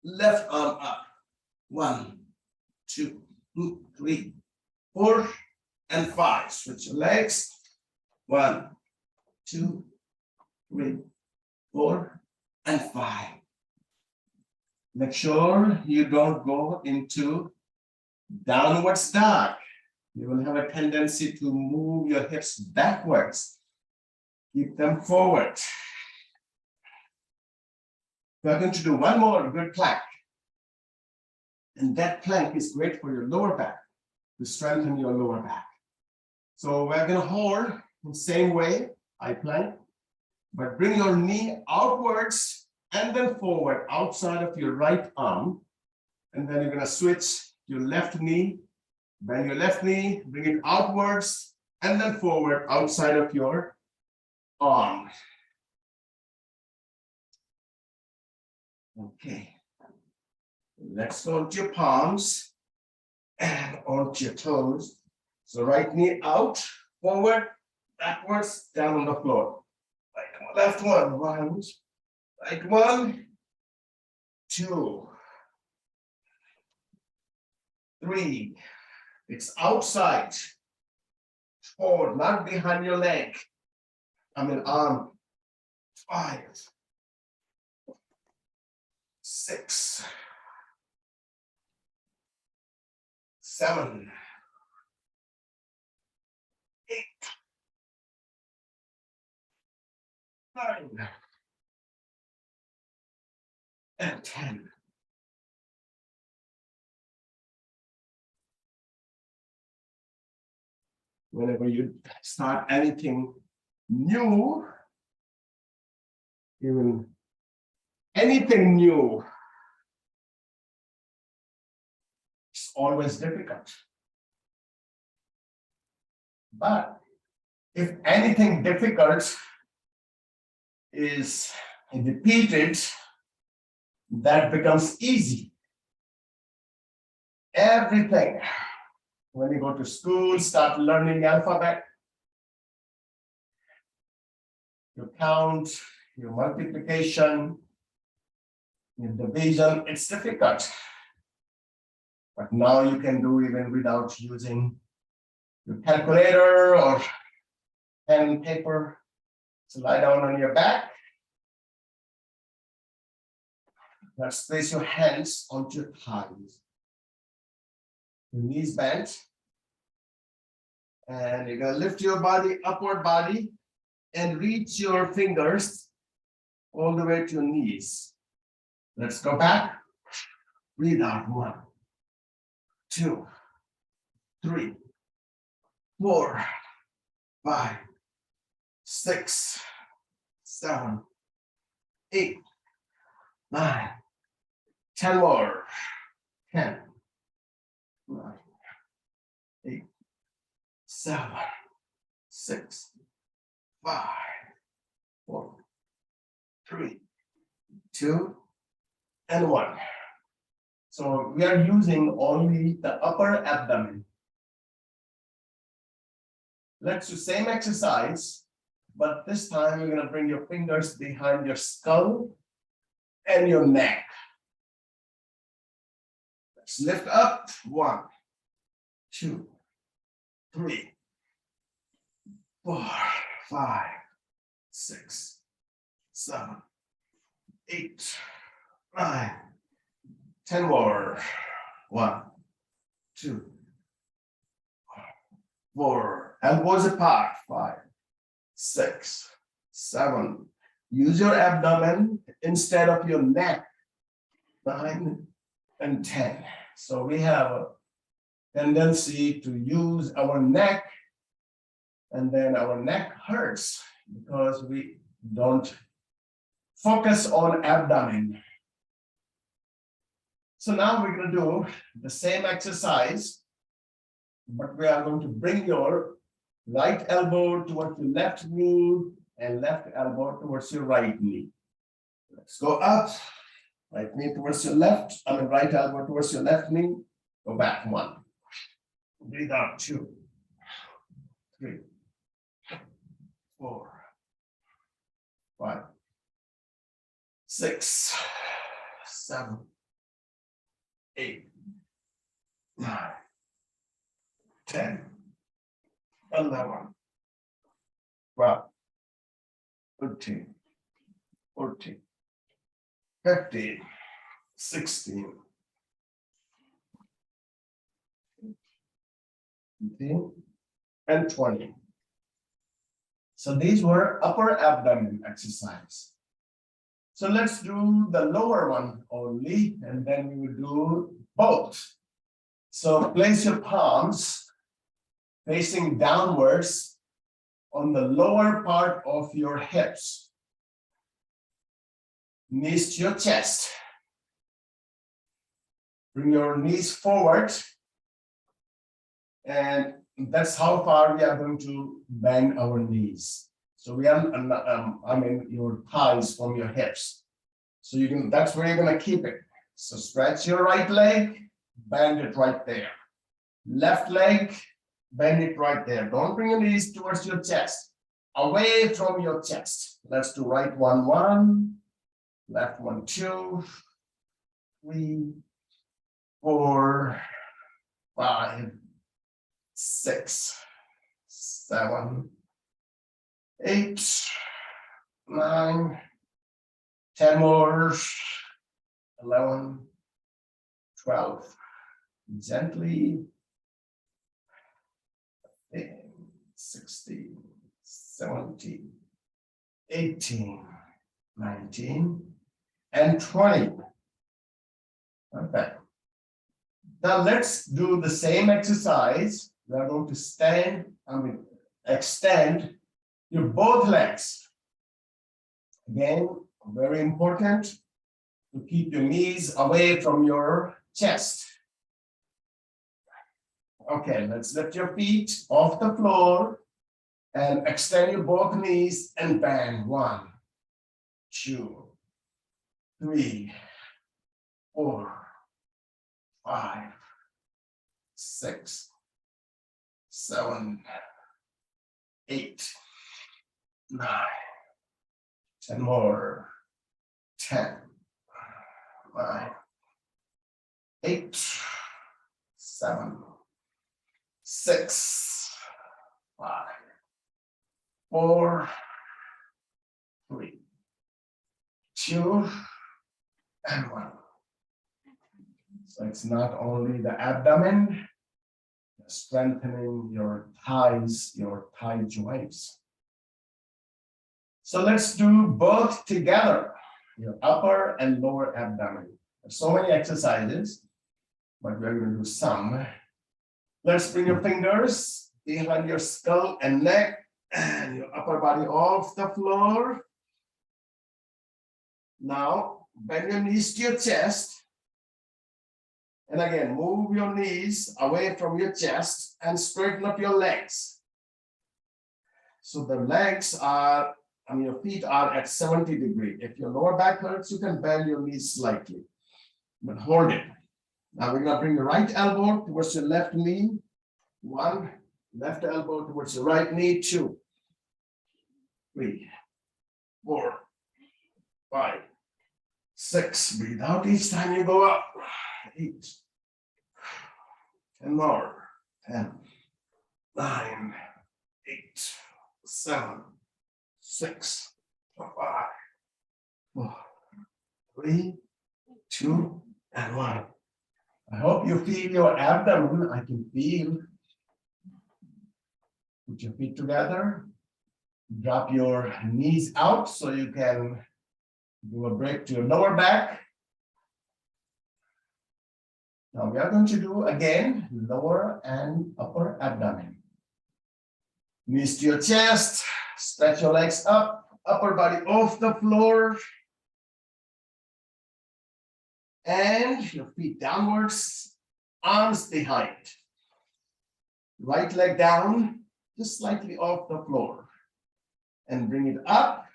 left arm up. 1, 2, 3, 4, and 5. Switch your legs. 1, 2, 3, 4, and 5. Make sure you don't go into downward dog. You will have a tendency to move your hips backwards. Keep them forward. We're going to do one more good plank. And that plank is great for your lower back, to strengthen your lower back. So we're going to hold the same way, high plank, but bring your knee outwards and then forward outside of your right arm. And then you're going to switch your left knee, bend your left knee, bring it outwards and then forward outside of your arm. Okay. Let's go onto your palms and onto your toes. So right knee out, forward, backwards, down on the floor. Right, left one, right 1, 2, 3. It's outside. Forward, not behind your leg. Arm. 5, 6, 7, 8, 9, and 10. Whenever you start anything new, even anything new, it's always difficult. But if anything difficult is repeated, that becomes easy. Everything. When you go to school, start learning alphabet, your count, your multiplication, your division, it's difficult. But now you can do even without using your calculator or pen and paper. So lie down on your back. Let's place your hands onto your thighs. Your knees bent. And you're going to lift your body, upward body, and reach your fingers all the way to your knees. Let's go back. Breathe out. 1, 2, 3, 4, 5, 6, 7, 8, 9, 10 more. 10, 9, 8, 7, 6, 5, 4, 3, 2, and 1. So we are using only the upper abdomen. Let's do same exercise, but this time you're going to bring your fingers behind your skull and your neck. Let's lift up. 1, 2, 3, 4, 5, 6, 7, 8, 9, 10 more. 1, 2, 4. Elbows apart. 5, 6, 7. Use your abdomen instead of your neck. 9 and 10. So we have a tendency to use our neck, and then our neck hurts because we don't focus on abdomen. So now we're going to do the same exercise, but we are going to bring your right elbow towards your left knee and left elbow towards your right knee. Let's go up. Right knee towards your left, right elbow towards your left knee. Go back. 1. Breathe out. 2, 3, 4, 5, 6, 7, 8, 9, 10, 11, 12, 13, 14, 15, 16, 18, and 20. So these were upper abdomen exercise. So let's do the lower one only, and then we will do both. So place your palms facing downwards on the lower part of your hips. Knees to your chest. Bring your knees forward, and that's how far we are going to bend our knees. So we are, your thighs from your hips. So you can, that's where you're going to keep it. So stretch your right leg, bend it right there. Left leg, bend it right there. Don't bring your knees towards your chest, away from your chest. Let's do right 1, 1, left 1, 2, 3, 4, 5, 6, 7, 8, 9, 10 more, 11, 12, gently, 16, 17, 18, 19, and 20. Okay. Now let's do the same exercise. We are going to extend your both legs. Again, very important to keep your knees away from your chest. Okay, let's lift your feet off the floor and extend your both knees and bend. 1, 2, 3, 4, 5, 6, 7, 8, 9, 10 more. 10, 9, 8, 7, 6, 5, 4, 3, 2, and 1. So it's not only the abdomen, strengthening your thighs, your thigh joints. So let's do both together, your upper and lower abdomen. There's so many exercises, but we're going to do some. Let's bring your fingers behind your skull and neck and your upper body off the floor. Now, bend your knees to your chest. And again, move your knees away from your chest and straighten up your legs. So the legs are, your feet are at 70 degrees. If your lower back hurts, you can bend your knees slightly, but hold it. Now we're gonna bring the right elbow towards your left knee. 1, left elbow towards the right knee. 2, 3, 4, 5, 6. Breathe out each time you go up. 8, 10 more. 10, 9, 8, 7, 6, 5, 4, 3, 2, and 1. I hope you feel your abdomen. I can feel. Put your feet together. Drop your knees out so you can do a break to your lower back. Now we are going to do again lower and upper abdomen. Knees to your chest. Stretch your legs up. Upper body off the floor. And your feet downwards, arms behind. Right leg down, just slightly off the floor. And bring it up,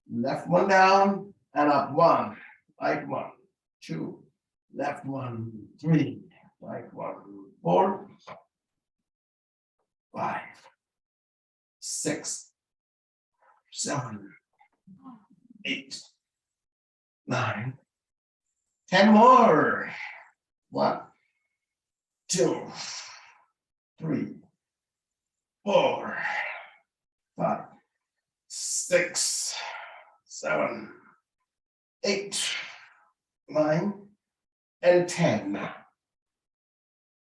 left one down, and up 1, right 1, 2, left 1, 3, right 1, 4, 5, 6, 7, 8, 9, 10 more. 1, 2, 3, 4, 5, 6, 7, 8, 9, and 10.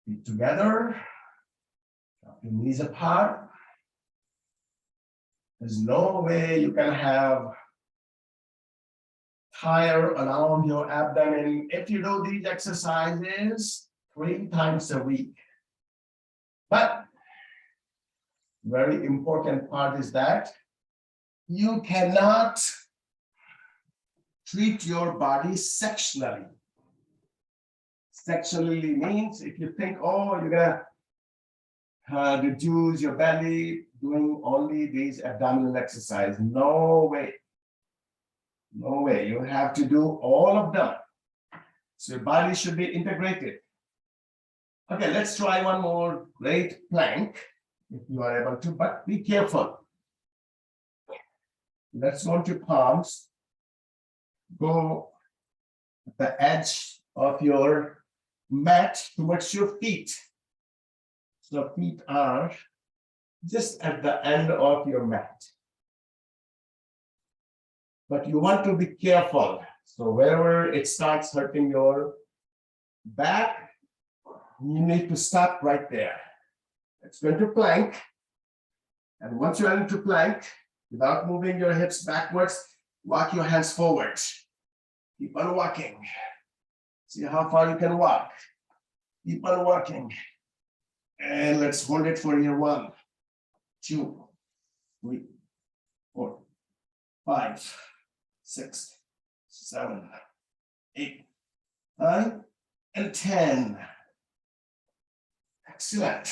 Feet together. Drop your knees apart. There's no way you can have tire around your abdomen if you do these exercises 3 times a week. But very important part is that you cannot treat your body sectionally. Sectionally means if you think, oh, you're gonna reduce your belly doing only these abdominal exercises. No way. No way. You have to do all of them. So your body should be integrated. Okay, let's try one more great plank if you are able to, but be careful. Let's go to palms. Go at the edge of your mat towards your feet. So feet are just at the end of your mat. But you want to be careful. So wherever it starts hurting your back, you need to stop right there. Let's go into plank. And once you're into plank, without moving your hips backwards, walk your hands forward. Keep on walking. See how far you can walk. Keep on walking. And let's hold it for here. 1, 2, 3, 4, 5, 6, 7, 8, 9, and 10. Excellent.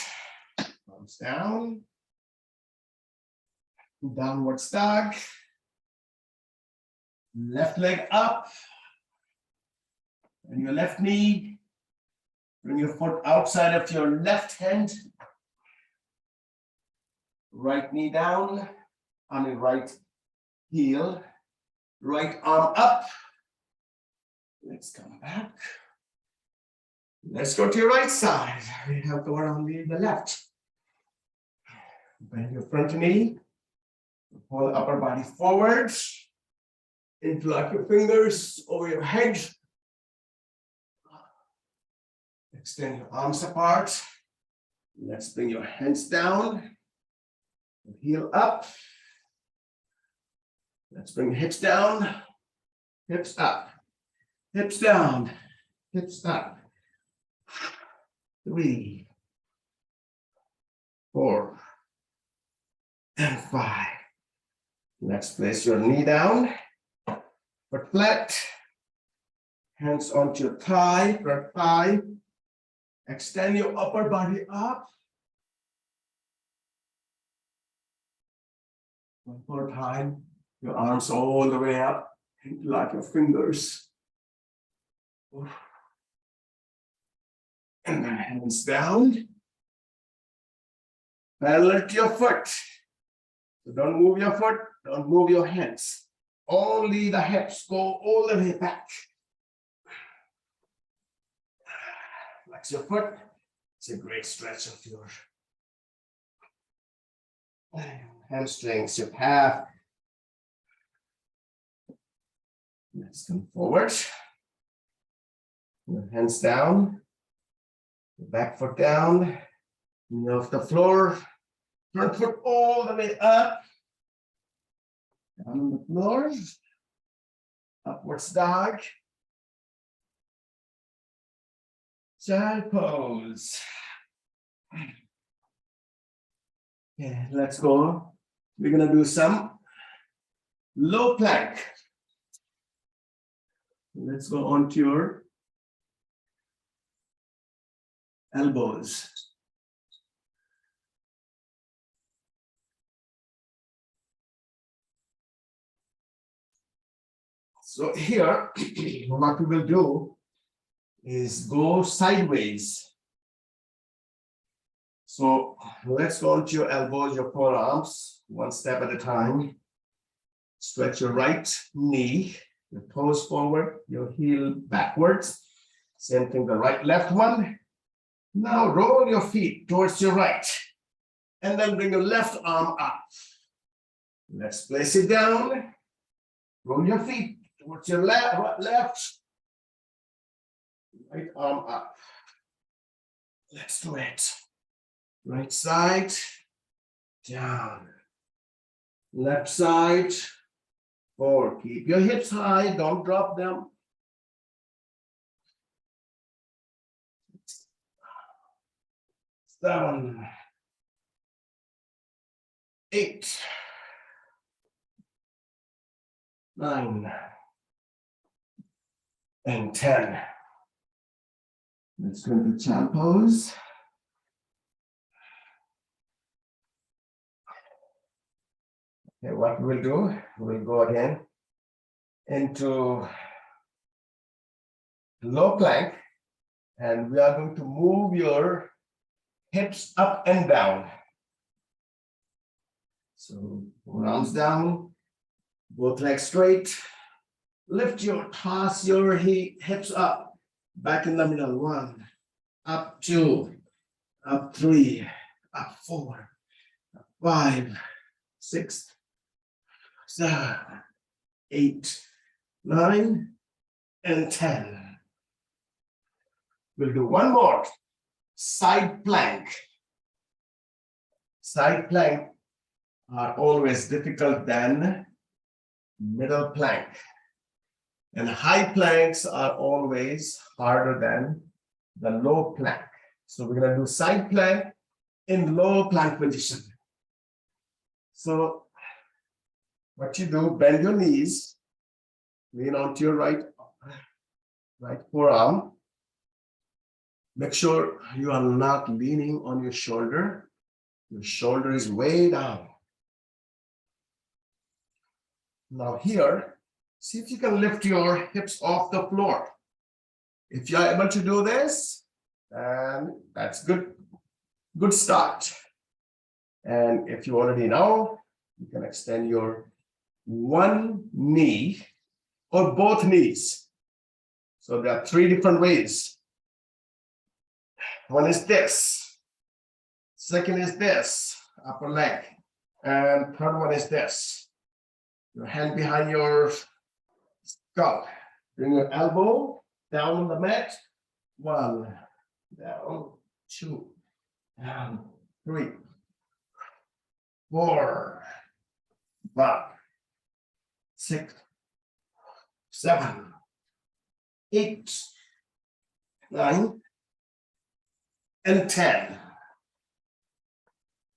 Arms down. Downward dog. Left leg up. And your left knee. Bring your foot outside of your left hand. Right knee down. Right heel. Right arm up. Let's come back. Let's go to your right side. We have the one on the left. Bend your front knee. Pull the upper body forward. Interlock your fingers over your head. Extend your arms apart. Let's bring your hands down. Heel up. Let's bring hips down. Hips up. Hips down. Hips up. 3, 4, and 5. Let's place your knee down. Foot flat. Hands onto your thigh, front thigh. Extend your upper body up. One more time. Your arms all the way up. Interlock your fingers. And then hands down. Parallel to your foot. So don't move your foot, don't move your hands. Only the hips go all the way back. Flex your foot. It's a great stretch of your hamstrings, your calf. Let's come forward. Your hands down. Your back foot down. Knee off the floor. Front foot all the way up. Down on the floor. Upwards dog. Child pose. Okay, let's go. We're gonna do some low plank. Let's go on to your elbows. So here, what we will do is go sideways. So let's go onto your elbows, your forearms, one step at a time. Stretch your right knee, your toes forward, your heel backwards. Same thing, the right, left one. Now roll your feet towards your right, and then bring your left arm up. Let's place it down. Roll your feet towards your left, right arm up. Let's do it. Right side, down. Left side, forward. Keep your hips high, don't drop them. 7, 8, 9, and 10. Let's go into child pose. Okay, what we'll do, we'll go again into low plank, and we are going to move your hips up and down. So arms down, both legs straight. Lift your, toss your hips up, back in the middle. 1, up 2, up 3, up 4, up 5, 6, 7, 8, 9, and 10. We'll do one more. Side plank. Side plank are always difficult than middle plank. And high planks are always harder than the low plank. So we're going to do side plank in low plank position. So what you do, bend your knees, lean onto your right forearm. Make sure you are not leaning on your shoulder. Your shoulder is way down. Now here, see if you can lift your hips off the floor. If you are able to do this, then that's good. Good start. And if you already know, you can extend your one knee or both knees. So there are three different ways. One is this. Second is this, upper leg. And third one is this. Your hand behind your skull. Bring your elbow down on the mat. 1, down, 2, down, 3, 4, 5, 6, 7, 8, 9, and 10.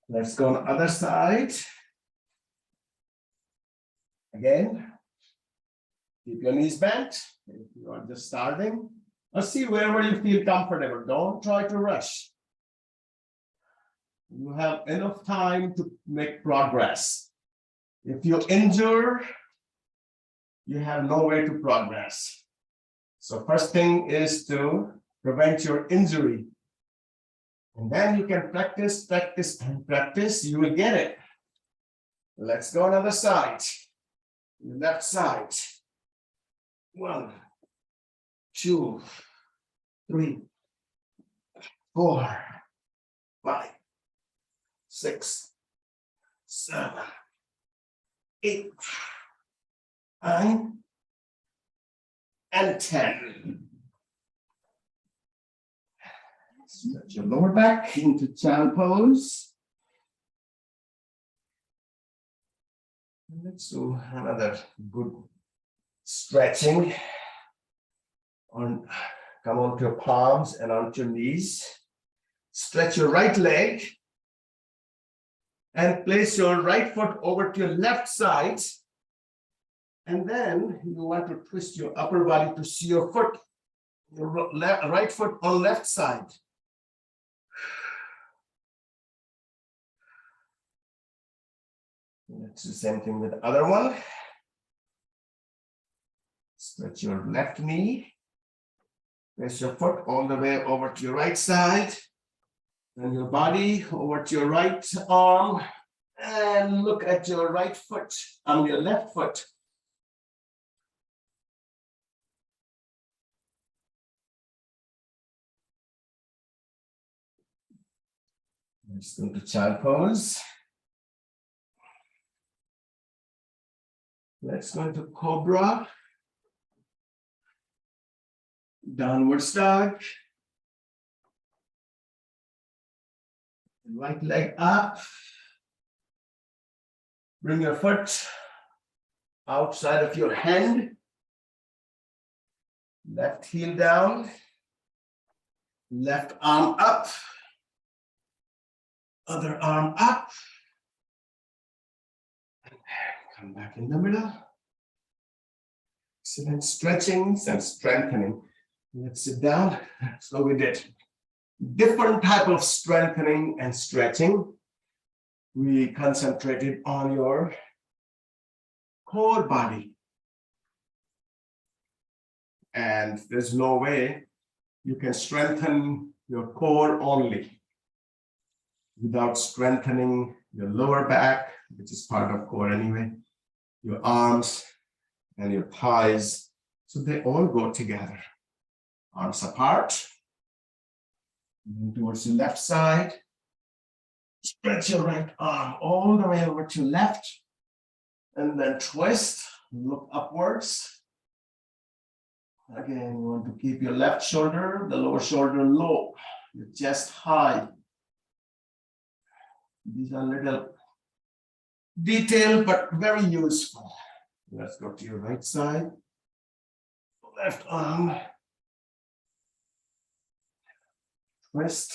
Let's go on the other side. Again, keep your knees bent. If you are just starting, or see wherever you feel comfortable. Don't try to rush. You have enough time to make progress. If you injure, you have no way to progress. So first thing is to prevent your injury. And then you can practice, practice, and practice. You will get it. Let's go on the other side. The left side. 1, 2, 3, 4, 5, 6, 7, 8, 9, and 10. Stretch your lower back into child pose. Let's do another good stretching. Come onto your palms and onto your knees. Stretch your right leg and place your right foot over to your left side. And then you want to twist your upper body to see your foot, your right foot on left side. Let's do the same thing with the other one. Stretch your left knee. Place your foot all the way over to your right side. And your body over to your right arm. And look at your right foot on your left foot. Let's go to child pose. Let's go into cobra. Downward dog. Right leg up. Bring your foot outside of your hand. Left heel down. Left arm up. Other arm up. And come back in the middle. Excellent stretching and strengthening. Let's sit down. So we did different type of strengthening and stretching. We concentrated on your core body. And there's no way you can strengthen your core only without strengthening your lower back, which is part of core anyway, your arms and your thighs. So they all go together. Arms apart. Towards the left side. Stretch your right arm all the way over to left. And then twist, look upwards. Again, you want to keep your left shoulder, the lower shoulder low, your chest high. These are little detailed, but very useful. Let's go to your right side. Left arm. Twist.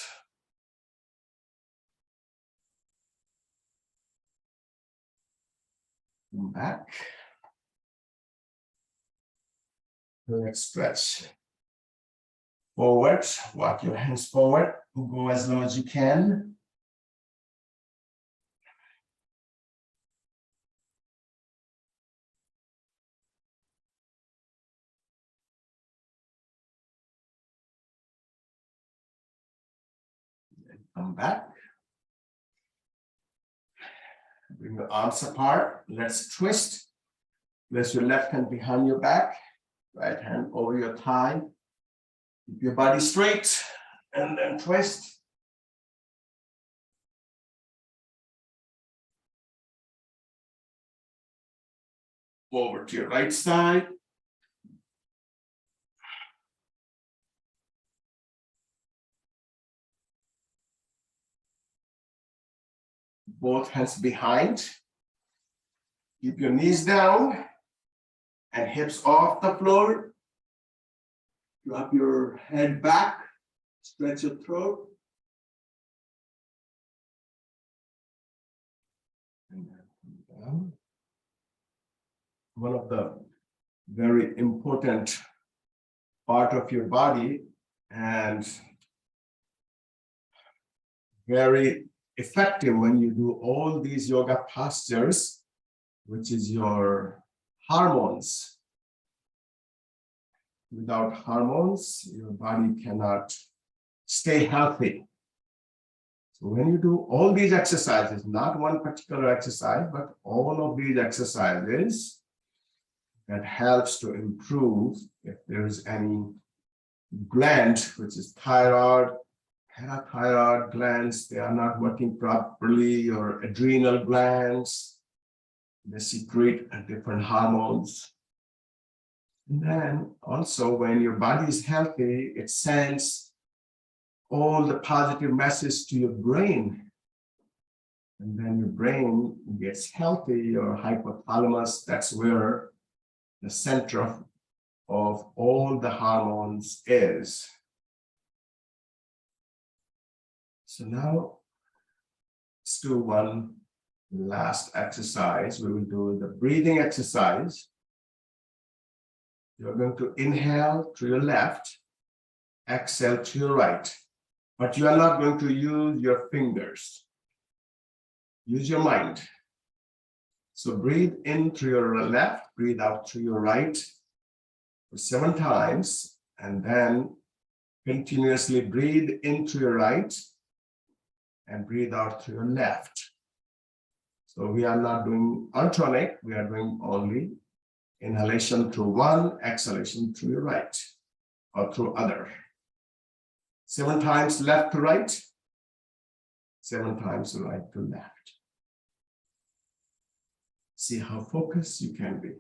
Come back. Let's stretch Forward, walk your hands forward, go as low as you can. Come back. Bring your arms apart. Let's twist. Place your left hand behind your back, right hand over your thigh. Keep your body straight and then twist. Over to your right side. Both hands behind. Keep your knees down and hips off the floor. Drop your head back. Stretch your throat. And then down. One of the very important part of your body and very effective when you do all these yoga postures, which is your hormones. Without hormones, your body cannot stay healthy. So when you do all these exercises, not one particular exercise, but all of these exercises, that helps to improve if there is any gland, which is thyroid, parathyroid glands, they are not working properly, or adrenal glands, they secrete different hormones. And then also when your body is healthy, it sends all the positive messages to your brain. And then your brain gets healthy, your hypothalamus, that's where the center of all the hormones is. So now let's do one last exercise. We will do the breathing exercise. You're going to inhale to your left, exhale to your right, but you are not going to use your fingers. Use your mind. So breathe in through your left, breathe out through your right for 7 times, and then continuously breathe into your right and breathe out to your left. So we are not doing alternate, we are doing only inhalation through one, exhalation through your right or through other. 7 times left to right, 7 times right to left. See how focused you can be.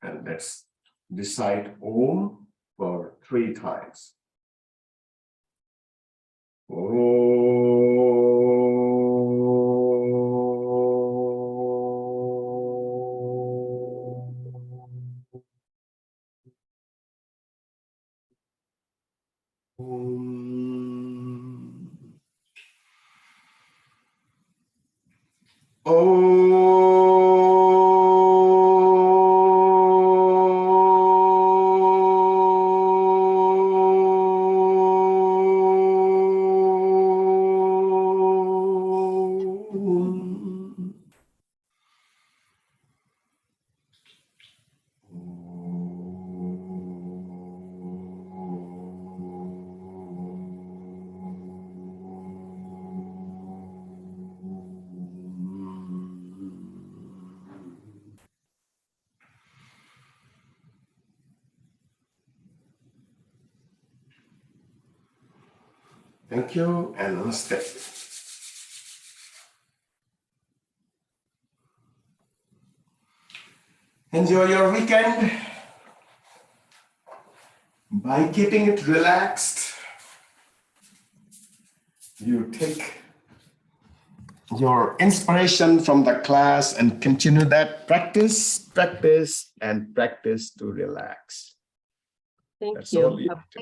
And let's recite Om for 3 times. Om. Thank you and namaste. Enjoy your weekend by keeping it relaxed. You take your inspiration from the class and continue that practice, practice, and practice to relax. Thank That's you. all you Have have to